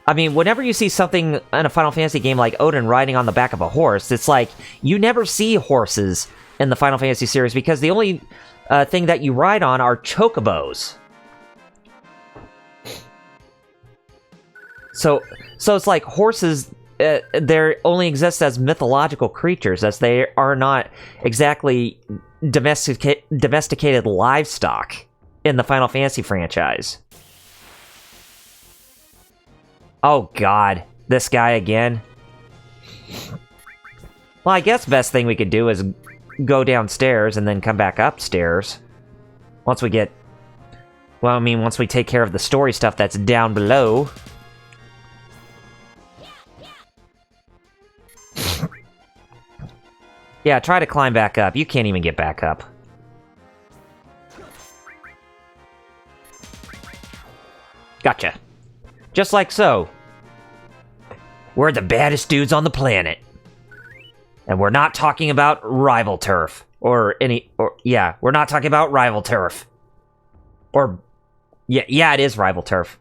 Speaker 1: I mean, whenever you see something in a Final Fantasy game like Odin riding on the back of a horse, it's like, you never see horses in the Final Fantasy series, because the only thing that you ride on are chocobos. So it's like horses, they only exist as mythological creatures, as they are not exactly domesticated livestock in the Final Fantasy franchise. Oh god, this guy again. Well, I guess best thing we could do is go downstairs and then come back upstairs. Once we get... Well, I mean, once we take care of the story stuff that's down below. Yeah, try to climb back up. You can't even get back up. Gotcha. Just like so. We're the baddest dudes on the planet. And we're not talking about rival turf. Yeah, we're not talking about rival turf. Yeah, it is rival turf.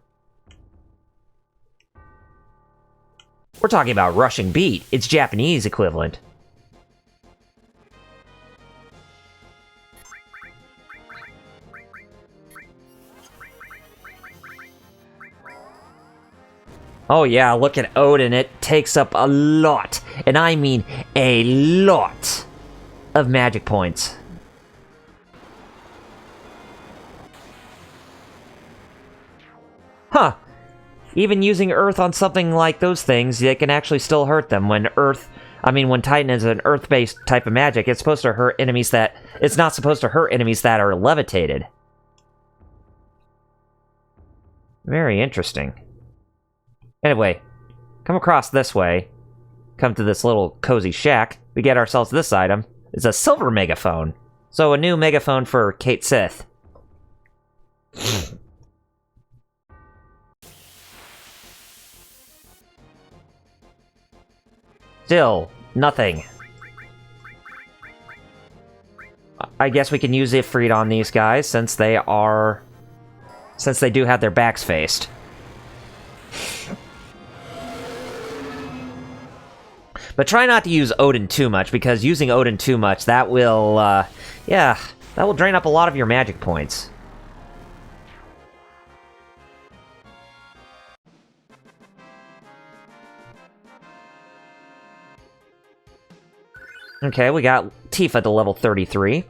Speaker 1: We're talking about Rushing Beat. It's Japanese equivalent. Oh yeah, look at Odin, it takes up a lot, and I mean a lot, of magic points. Huh. Even using Earth on something like those things, it can actually still hurt them. When Titan is an Earth-based type of magic, it's supposed to hurt enemies that... It's not supposed to hurt enemies that are levitated. Very interesting. Anyway, come across this way, come to this little cozy shack, we get ourselves this item. It's a silver megaphone. So a new megaphone for Kate Sith. Still, nothing. I guess we can use Ifrit on these guys, since they do have their backs faced. But try not to use Odin too much, because using Odin too much, that will, that will drain up a lot of your magic points. Okay, we got Tifa to level 33.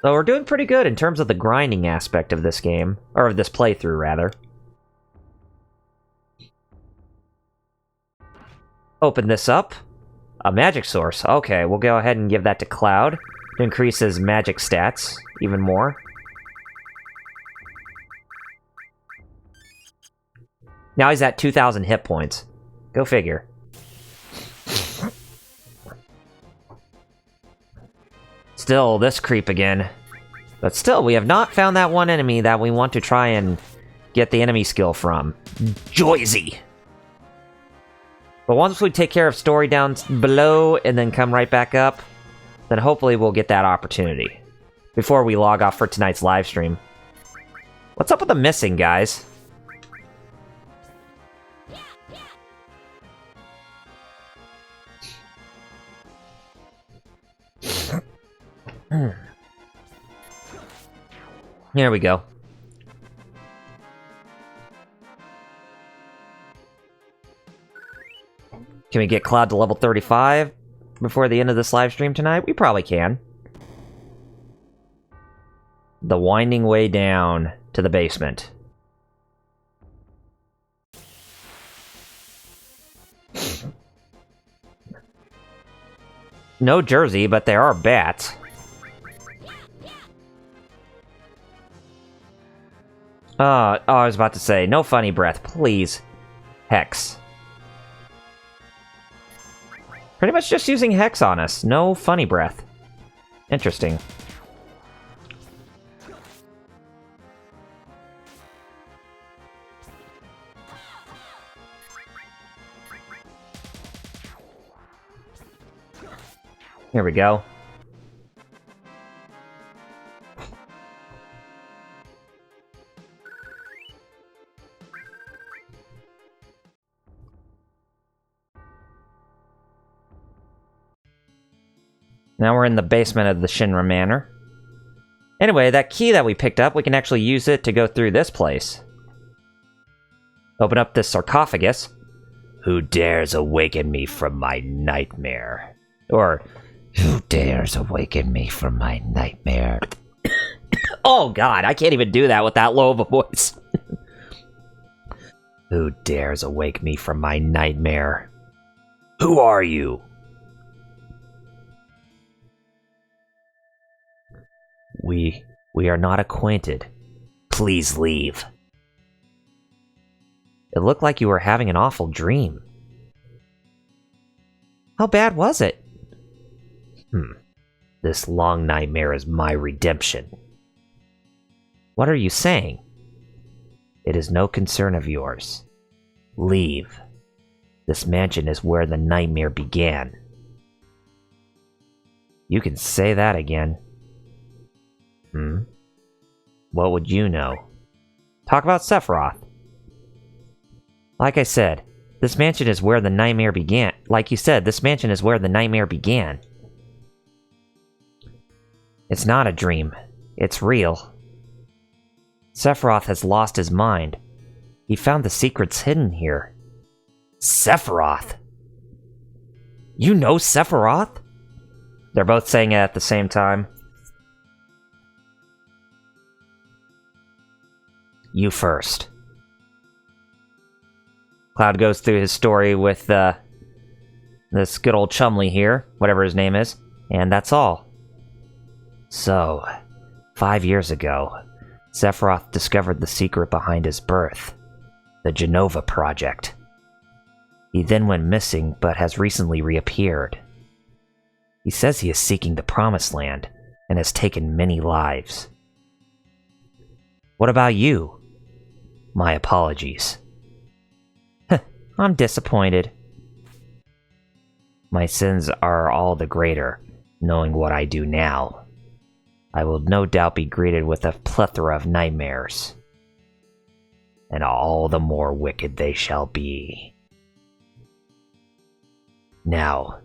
Speaker 1: So we're doing pretty good in terms of the grinding aspect of this game. Or of this playthrough, rather. Open this up. A magic source. Okay, we'll go ahead and give that to Cloud to increase his magic stats even more. Now he's at 2,000 hit points. Go figure. Still, this creep again. But still, we have not found that one enemy that we want to try and get the enemy skill from. Joyzy! But once we take care of Story down below and then come right back up, then hopefully we'll get that opportunity. Before we log off for tonight's live stream. What's up with the missing, guys? Here we go. Can we get Cloud to level 35 before the end of this live stream tonight? We probably can. The winding way down to the basement. No jersey, but there are bats. Oh, I was about to say, no funny breath, please. Hex. Pretty much just using Hex on us. No funny breath. Interesting. Here we go. Now we're in the basement of the Shin-Ra Manor. Anyway, that key that we picked up, we can actually use it to go through this place. Open up this sarcophagus. Who dares awaken me from my nightmare? Or, who dares awaken me from my nightmare? Oh god, I can't even do that with that low of a voice. Who dares awake me from my nightmare? Who are you? We are not acquainted. Please leave. It looked like you were having an awful dream. How bad was it? This long nightmare is my redemption. What are you saying? It is no concern of yours. Leave. This mansion is where the nightmare began. You can say that again. What would you know? Talk about Sephiroth. Like I said, this mansion is where the nightmare began. Like you said, this mansion is where the nightmare began. It's not a dream. It's real. Sephiroth has lost his mind. He found the secrets hidden here. Sephiroth? You know Sephiroth? They're both saying it at the same time. You first. Cloud goes through his story with this good old Chumley here, whatever his name is, and that's all. So, 5 years ago, Sephiroth discovered the secret behind his birth, the Genova Project. He then went missing, but has recently reappeared. He says he is seeking the Promised Land, and has taken many lives. What about you? My apologies. I'm disappointed. My sins are all the greater, knowing what I do now. I will no doubt be greeted with a plethora of nightmares. And all the more wicked they shall be. Now,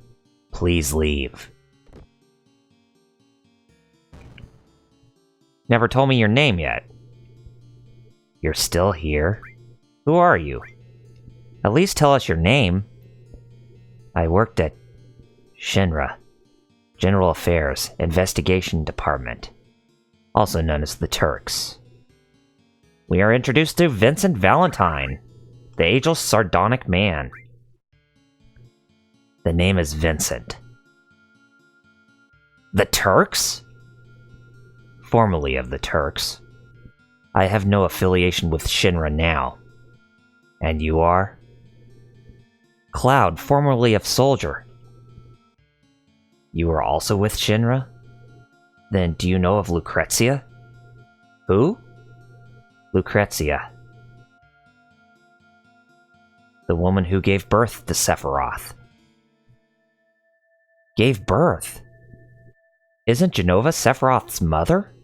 Speaker 1: please leave. Never told me your name yet. You're still here? Who are you? At least tell us your name. I worked at Shin-Ra. General Affairs Investigation Department, also known as the Turks. We are introduced to Vincent Valentine, the ageless sardonic man. The name is Vincent. The Turks? Formerly of the Turks. I have no affiliation with Shin-Ra now. And you are? Cloud, formerly of Soldier. You are also with Shin-Ra? Then do you know of Lucrezia? Who? Lucrezia. The woman who gave birth to Sephiroth. Gave birth? Isn't Jenova Sephiroth's mother?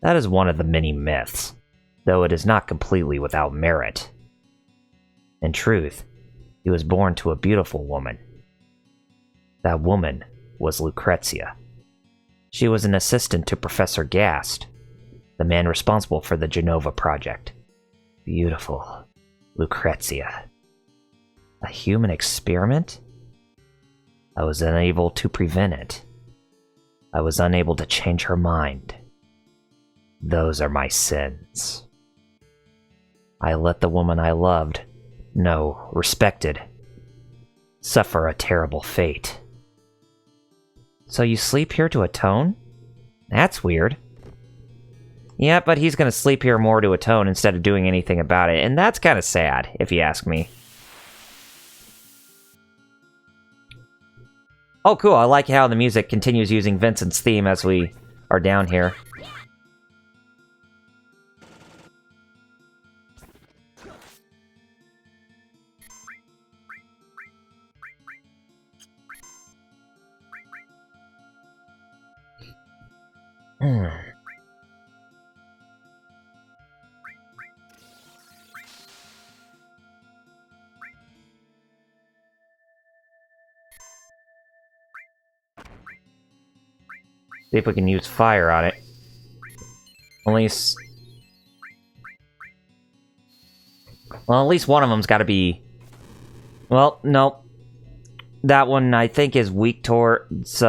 Speaker 1: That is one of the many myths, though it is not completely without merit. In truth, he was born to a beautiful woman. That woman was Lucrezia. She was an assistant to Professor Gast, the man responsible for the Jenova project. Beautiful Lucrezia. A human experiment? I was unable to prevent it. I was unable to change her mind. Those are my sins. I let the woman I loved, no, respected, suffer a terrible fate. So you sleep here to atone? That's weird. Yeah, but he's gonna sleep here more to atone instead of doing anything about it, and that's kinda sad, if you ask me. Oh, cool. I like how the music continues using Vincent's theme as we are down here. See if we can use fire on it. At least... Well, at least one of them's gotta be... Well, no. That one, I think, is weak towards,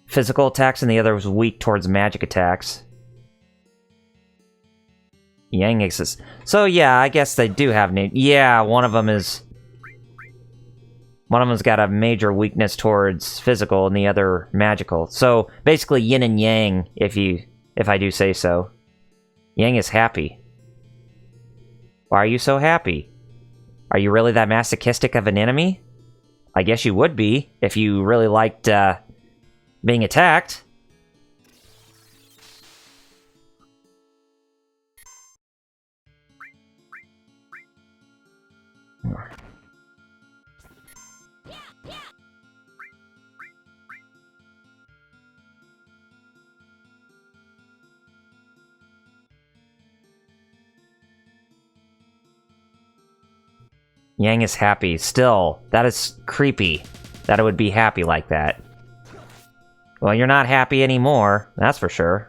Speaker 1: physical attacks, and the other was weak towards magic attacks. Yang exists. So, yeah, I guess they do have... Yeah, one of them is... One of them's got a major weakness towards physical, and the other magical. So basically, yin and yang, if I do say so. Yang is happy. Why are you so happy? Are you really that masochistic of an enemy? I guess you would be if you really liked being attacked. Yang is happy. Still, that is creepy. That it would be happy like that. Well, you're not happy anymore, that's for sure.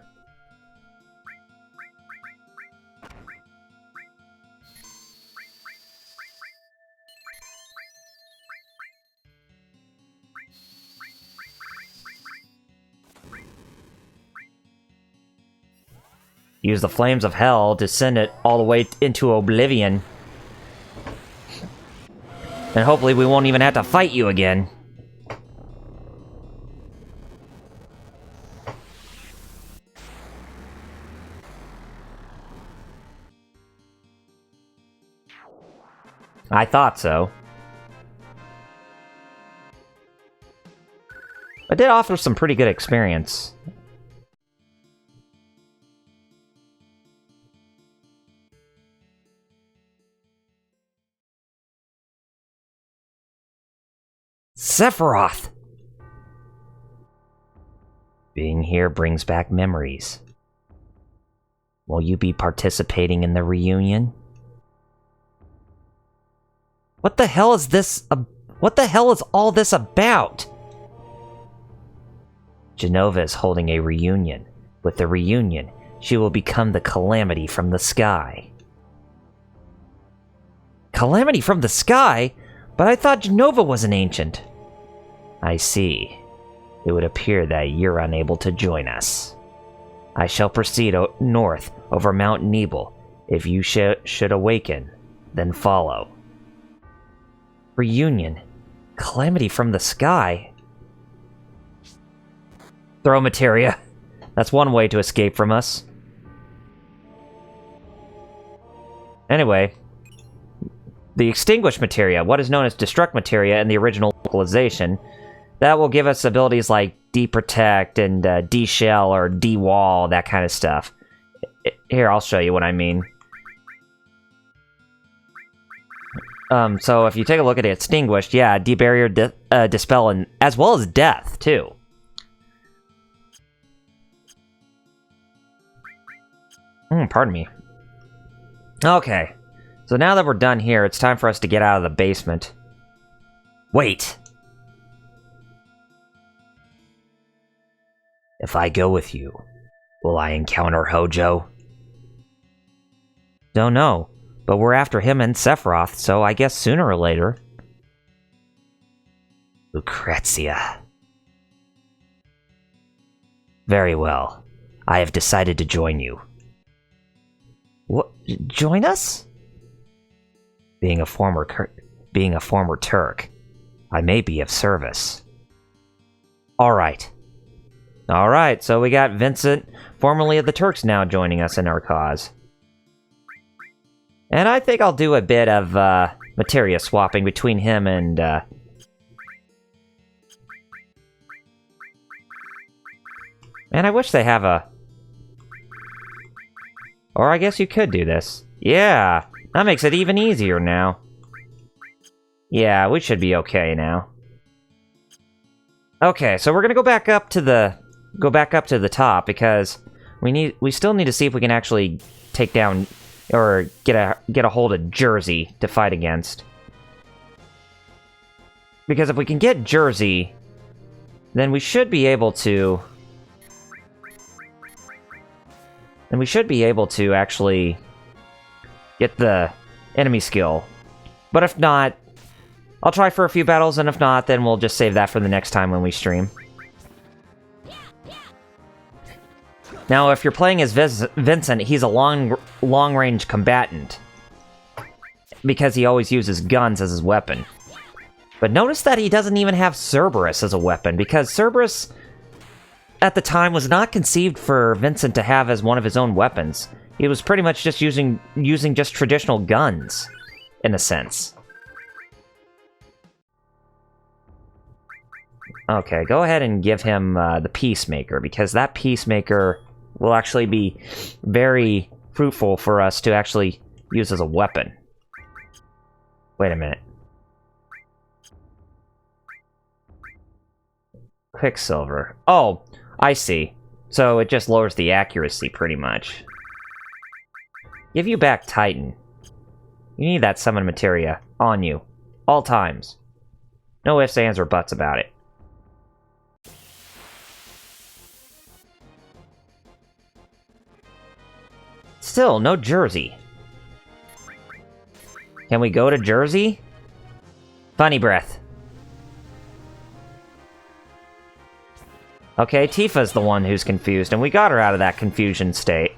Speaker 1: Use the flames of hell to send it all the way into oblivion. And hopefully we won't even have to fight you again. I thought so. It did offer some pretty good experience. Sephiroth! Being here brings back memories. Will you be participating in the reunion? What the hell is this? What the hell is all this about? Jenova is holding a reunion. With the reunion, she will become the calamity from the sky. Calamity from the sky? But I thought Jenova was an ancient. I see. It would appear that you're unable to join us. I shall proceed north over Mount Nebel. If you should awaken, then follow. Reunion. Calamity from the sky. Throw materia. That's one way to escape from us. Anyway, the extinguished materia, what is known as destruct materia in the original localization, that will give us abilities like deprotect and de-shell or de-wall, that kind of stuff. Here, I'll show you what I mean. So if you take a look at it, extinguished, yeah, de-barrier, dispel, and as well as death, too. Pardon me. Okay, so now that we're done here, it's time for us to get out of the basement. Wait! If I go with you, will I encounter Hojo? Don't know, but we're after him and Sephiroth, so I guess sooner or later. Lucrezia. Very well. I have decided to join you. What? Join us? Being a former Turk, I may be of service. Alright, so we got Vincent, formerly of the Turks, now joining us in our cause. And I think I'll do a bit of materia swapping between him and... Man, I wish they have a... Or I guess you could do this. Yeah, that makes it even easier now. Yeah, we should be okay now. Okay, so we're gonna go back up to the top because we still need to see if we can actually take down or get a hold of Jersey to fight against. Because if we can get Jersey, then we should be able to... actually get the enemy skill. But if not, I'll try for a few battles, and if not, then we'll just save that for the next time when we stream. Now, if you're playing as Vincent, he's a long-range combatant, because he always uses guns as his weapon. But notice that he doesn't even have Cerberus as a weapon, because Cerberus, at the time, was not conceived for Vincent to have as one of his own weapons. He was pretty much just using just traditional guns, in a sense. Okay, go ahead and give him the Peacemaker, because that Peacemaker will actually be very fruitful for us to actually use as a weapon. Wait a minute. Quicksilver. Oh, I see. So it just lowers the accuracy, pretty much. Give you back Titan. You need that summon materia on you. All times. No ifs, ands, or buts about it. Still, no Jersey. Can we go to Jersey? Funny breath. Okay, Tifa's the one who's confused, and we got her out of that confusion state.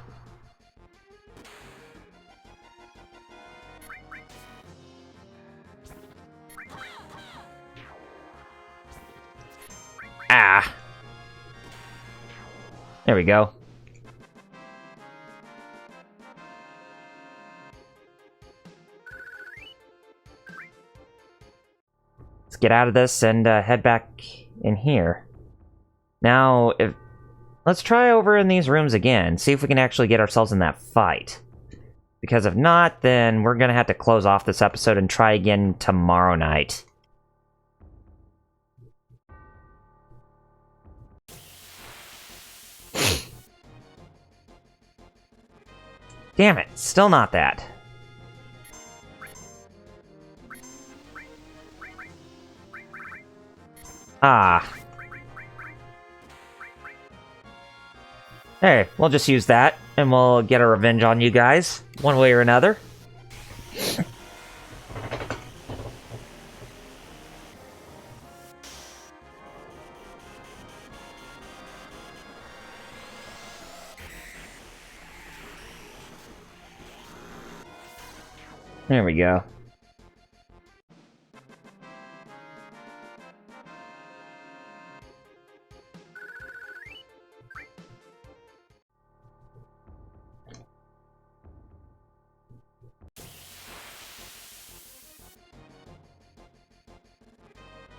Speaker 1: Ah. There we go. Let's get out of this and head back in here. Now, let's try over in these rooms again, see if we can actually get ourselves in that fight. Because if not, then we're gonna have to close off this episode and try again tomorrow night. Damn it, still not that. Ah. Hey, we'll just use that, and we'll get a revenge on you guys, one way or another. There we go.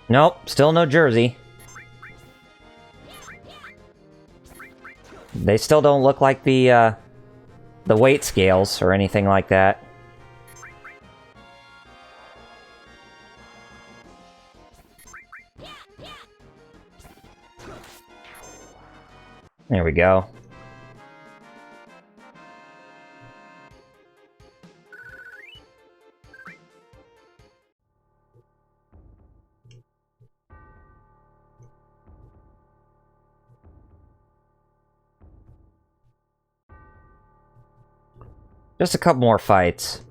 Speaker 1: Nope, still no jersey. They still don't look like the weight scales or anything like that. There we go. Just a couple more fights.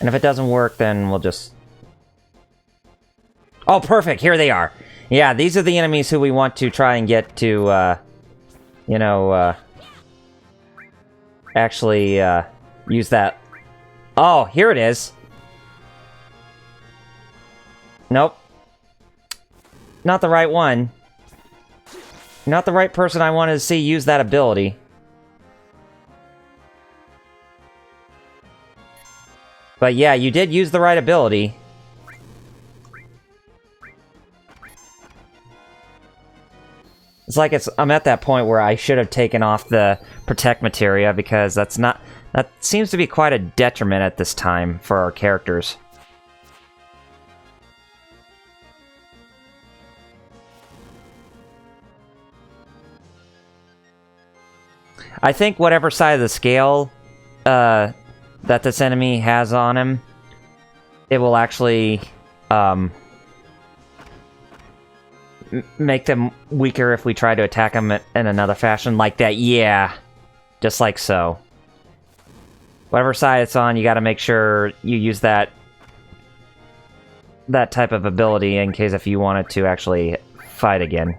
Speaker 1: And if it doesn't work, then we'll just... Oh, perfect! Here they are! Yeah, these are the enemies who we want to try and get to, you know, actually, use that... Oh, here it is! Nope. Not the right one. Not the right person I wanted to see use that ability. But yeah, you did use the right ability. It's like I'm at that point where I should have taken off the protect materia because that seems to be quite a detriment at this time for our characters. I think whatever side of the scale that this enemy has on him, it will actually make them weaker if we try to attack them in another fashion like that. Yeah, just like so. Whatever side it's on, you gotta make sure you use that type of ability in case if you wanted to actually fight again.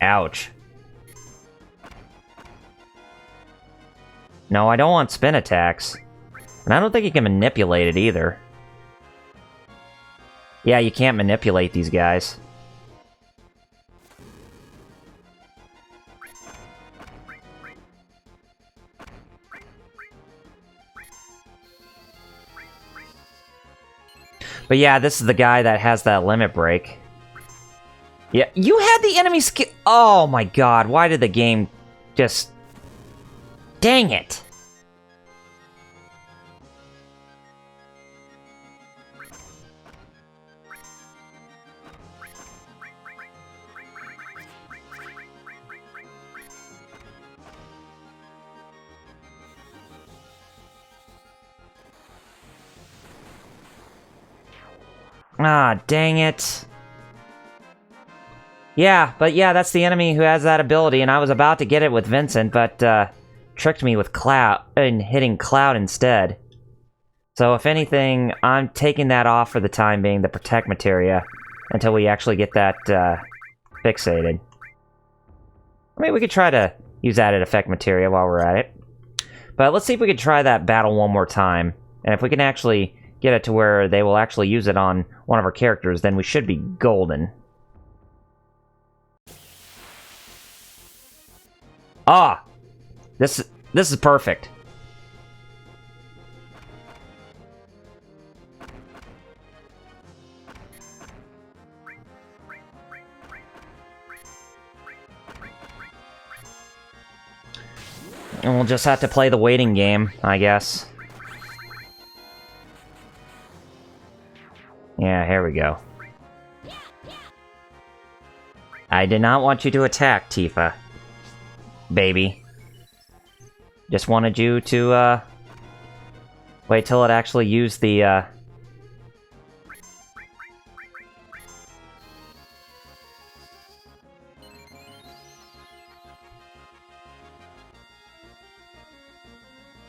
Speaker 1: Ouch. No, I don't want spin attacks. And I don't think you can manipulate it either. Yeah, you can't manipulate these guys. But yeah, this is the guy that has that limit break. Yeah, you had the enemy skill. Oh my god, why did the game just... Dang it! Ah, dang it. Yeah, but yeah, that's the enemy who has that ability, and I was about to get it with Vincent, but, tricked me with Cloud, and hitting Cloud instead. So if anything, I'm taking that off for the time being, the Protect Materia, until we actually get that, fixated. I mean, we could try to use that at Effect Materia while we're at it. But let's see if we can try that battle one more time, and if we can actually get it to where they will actually use it on one of our characters, then we should be golden. Ah! This is perfect. And we'll just have to play the waiting game, I guess. Yeah, here we go. I did not want you to attack, Tifa. Baby. Just wanted you to, wait till it actually used the,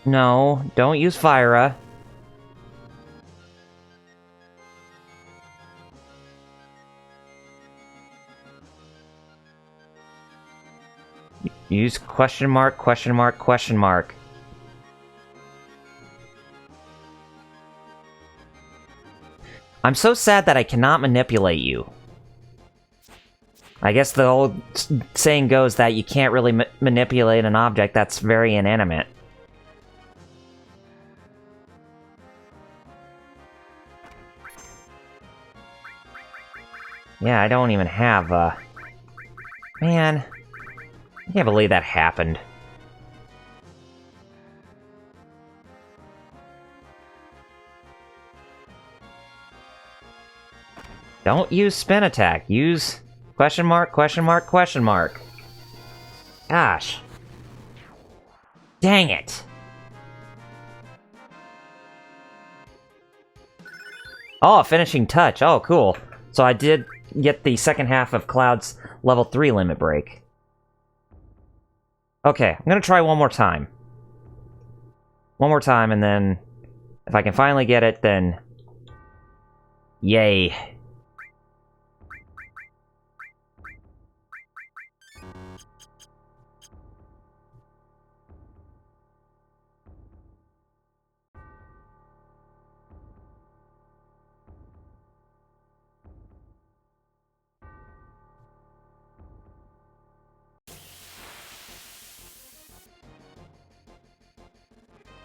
Speaker 1: No, don't use Fyra. Use question mark, question mark, question mark. I'm so sad that I cannot manipulate you. I guess the old saying goes that you can't really manipulate an object that's very inanimate. Yeah, I don't even have, Man, I can't believe that happened. Don't use spin attack. Use question mark, question mark, question mark. Gosh. Dang it. Oh, finishing touch. Oh, cool. So I did get the second half of Cloud's level 3 limit break. Okay, I'm gonna try one more time. One more time, and then if I can finally get it, then yay.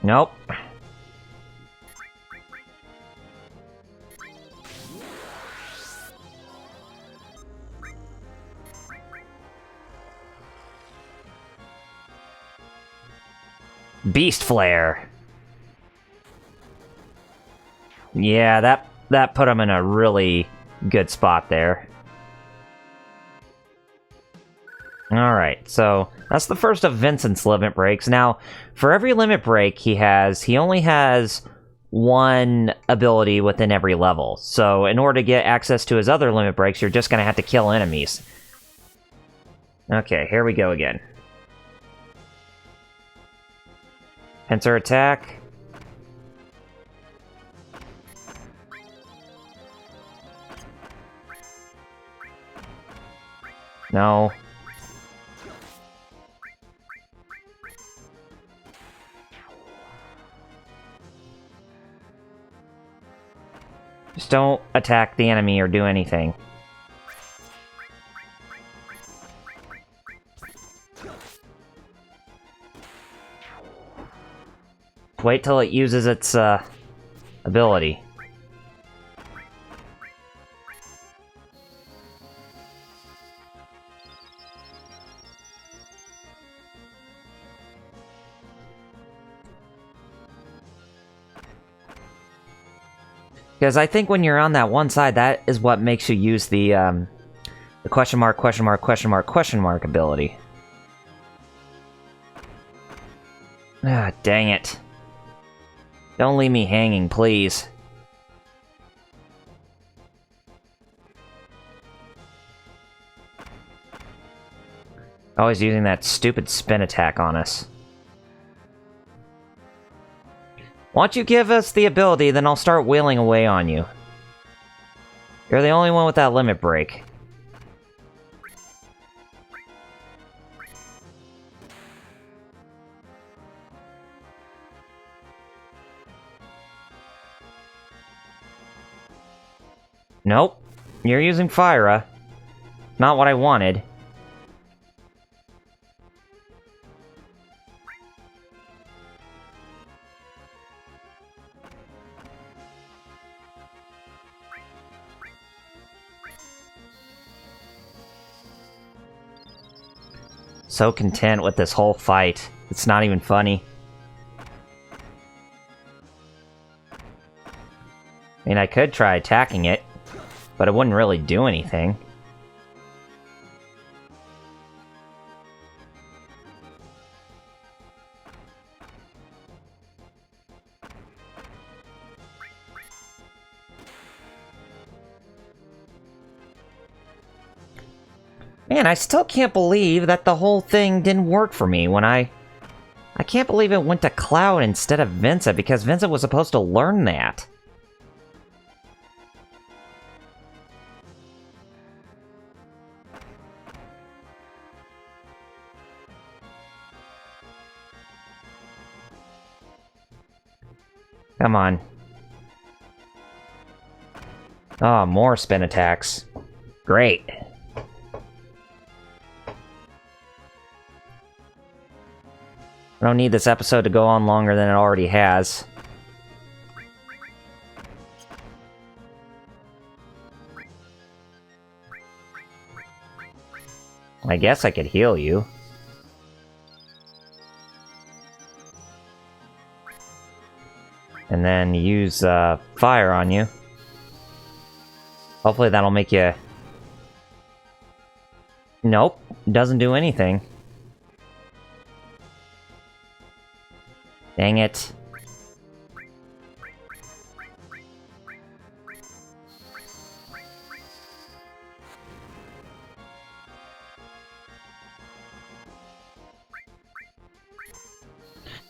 Speaker 1: Nope. Beast Flare. Yeah, that put him in a really good spot there. Alright, so that's the first of Vincent's limit breaks. Now, for every limit break he only has one ability within every level. So in order to get access to his other limit breaks, you're just gonna have to kill enemies. Okay, here we go again. Pincer attack. No. Just don't attack the enemy or do anything. Wait till it uses its, ability. Because I think when you're on that one side, that is what makes you use the question mark, question mark, question mark, question mark ability. Ah, dang it. Don't leave me hanging, please. Always using that stupid spin attack on us. Once you give us the ability, then I'll start wailing away on you. You're the only one with that limit break. Nope. You're using Fyra. Not what I wanted. So content with this whole fight. It's not even funny. I mean, I could try attacking it, but it wouldn't really do anything. Man, I still can't believe that the whole thing didn't work for me when I can't believe it went to Cloud instead of Vincent, because Vincent was supposed to learn that. Come on. Oh, more spin attacks. Great. I don't need this episode to go on longer than it already has. I guess I could heal you. And then use fire on you. Hopefully that'll make you... Nope, doesn't do anything. Dang it.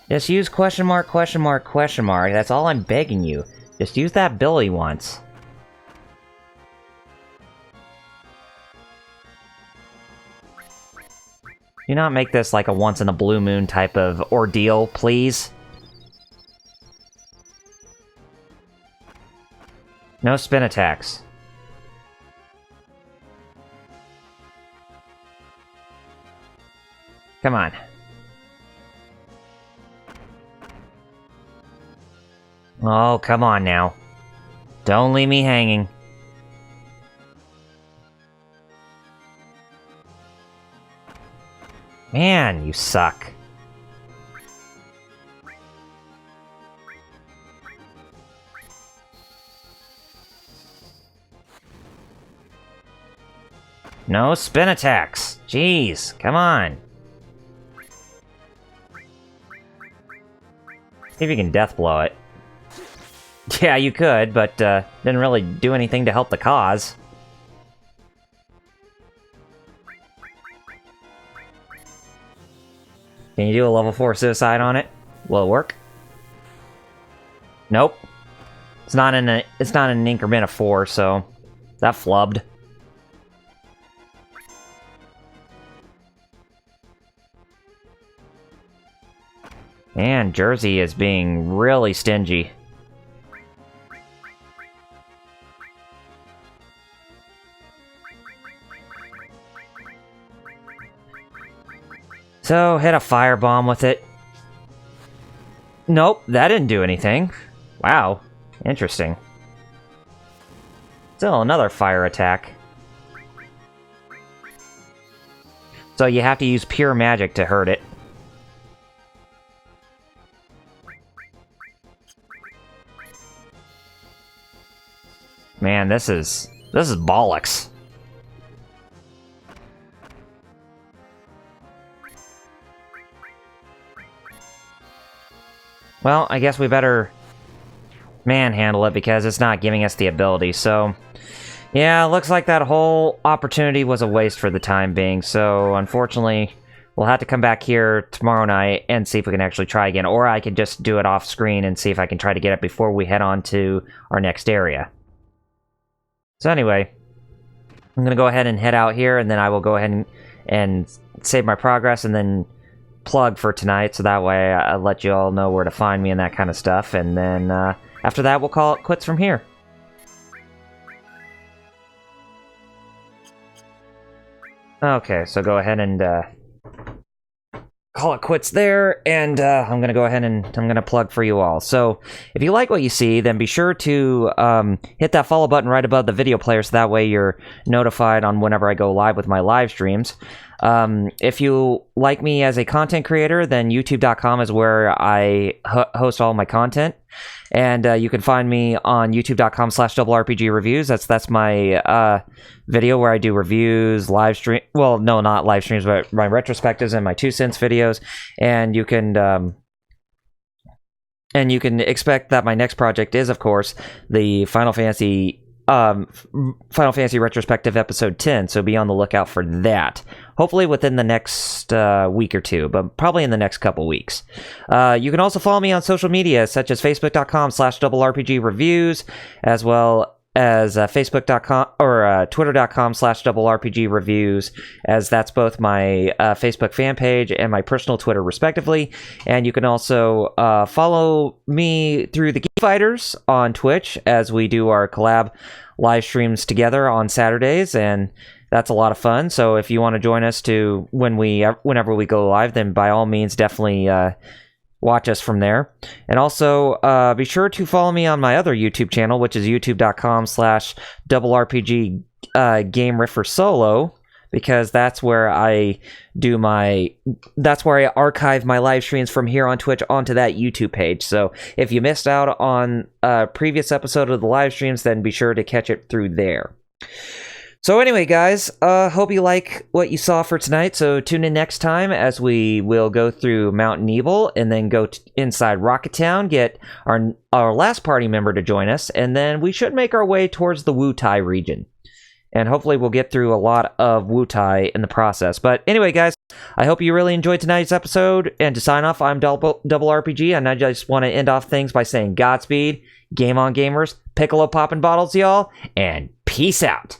Speaker 1: Just use question mark, question mark, question mark. That's all I'm begging you. Just use that ability once. Do not make this like a once-in-a-blue-moon type of ordeal, please. No spin attacks. Come on. Oh, come on now. Don't leave me hanging. Man, you suck. No spin attacks. Jeez, come on. See if you can death blow it. Yeah, you could, but didn't really do anything to help the cause. Can you do a level 4 suicide on it? Will it work? Nope. It's not in an increment of 4, so that flubbed. Man, Jersey is being really stingy. So, hit a firebomb with it. Nope, that didn't do anything. Wow, interesting. Still another fire attack. So you have to use pure magic to hurt it. Man, this is bollocks. Well, I guess we better manhandle it because it's not giving us the ability, so... Yeah, looks like that whole opportunity was a waste for the time being, so unfortunately, we'll have to come back here tomorrow night and see if we can actually try again, or I can just do it off screen and see if I can try to get it before we head on to our next area. So anyway, I'm gonna go ahead and head out here, and then I will go ahead and save my progress, and then plug for tonight, so that way I'll let you all know where to find me and that kind of stuff, and then after that we'll call it quits from here. Okay, so go ahead and call it quits there, and I'm gonna go ahead and I'm gonna plug for you all. So if you like what you see, then be sure to hit that follow button right above the video player, so that way you're notified on whenever I go live with my live streams. If you like me as a content creator, then youtube.com is where I host all my content. And you can find me on youtube.com/RRPG reviews. That's my video where I do reviews, live stream. Well, no, not live streams, but my retrospectives and my 2 cents videos. And you can expect that my next project is, of course, the Final Fantasy retrospective episode 10, so be on the lookout for that. Hopefully within the next week or two, but probably in the next couple weeks. You can also follow me on social media, such as facebook.com/RRPG reviews, as well as facebook.com or twitter.com/double RPG reviews, as that's both my Facebook fan page and my personal Twitter respectively. And you can also follow me through the Geek Fighters on Twitch, as we do our collab live streams together on Saturdays, and that's a lot of fun. So if you want to join us to whenever we go live, then by all means definitely watch us from there. And also, be sure to follow me on my other YouTube channel, which is youtube.com/double RPG Game Riffer Solo, because that's where I archive my live streams from here on Twitch onto that YouTube page. So if you missed out on a previous episode of the live streams, then be sure to catch it through there. So anyway, guys, hope you like what you saw for tonight. So tune in next time, as we will go through Mountain Evil and then go inside Rocket Town, get our last party member to join us, and then we should make our way towards the Wutai region. And hopefully we'll get through a lot of Wutai in the process. But anyway, guys, I hope you really enjoyed tonight's episode. And to sign off, I'm Double RPG, and I just want to end off things by saying Godspeed, game on gamers, piccolo poppin' bottles, y'all, and peace out.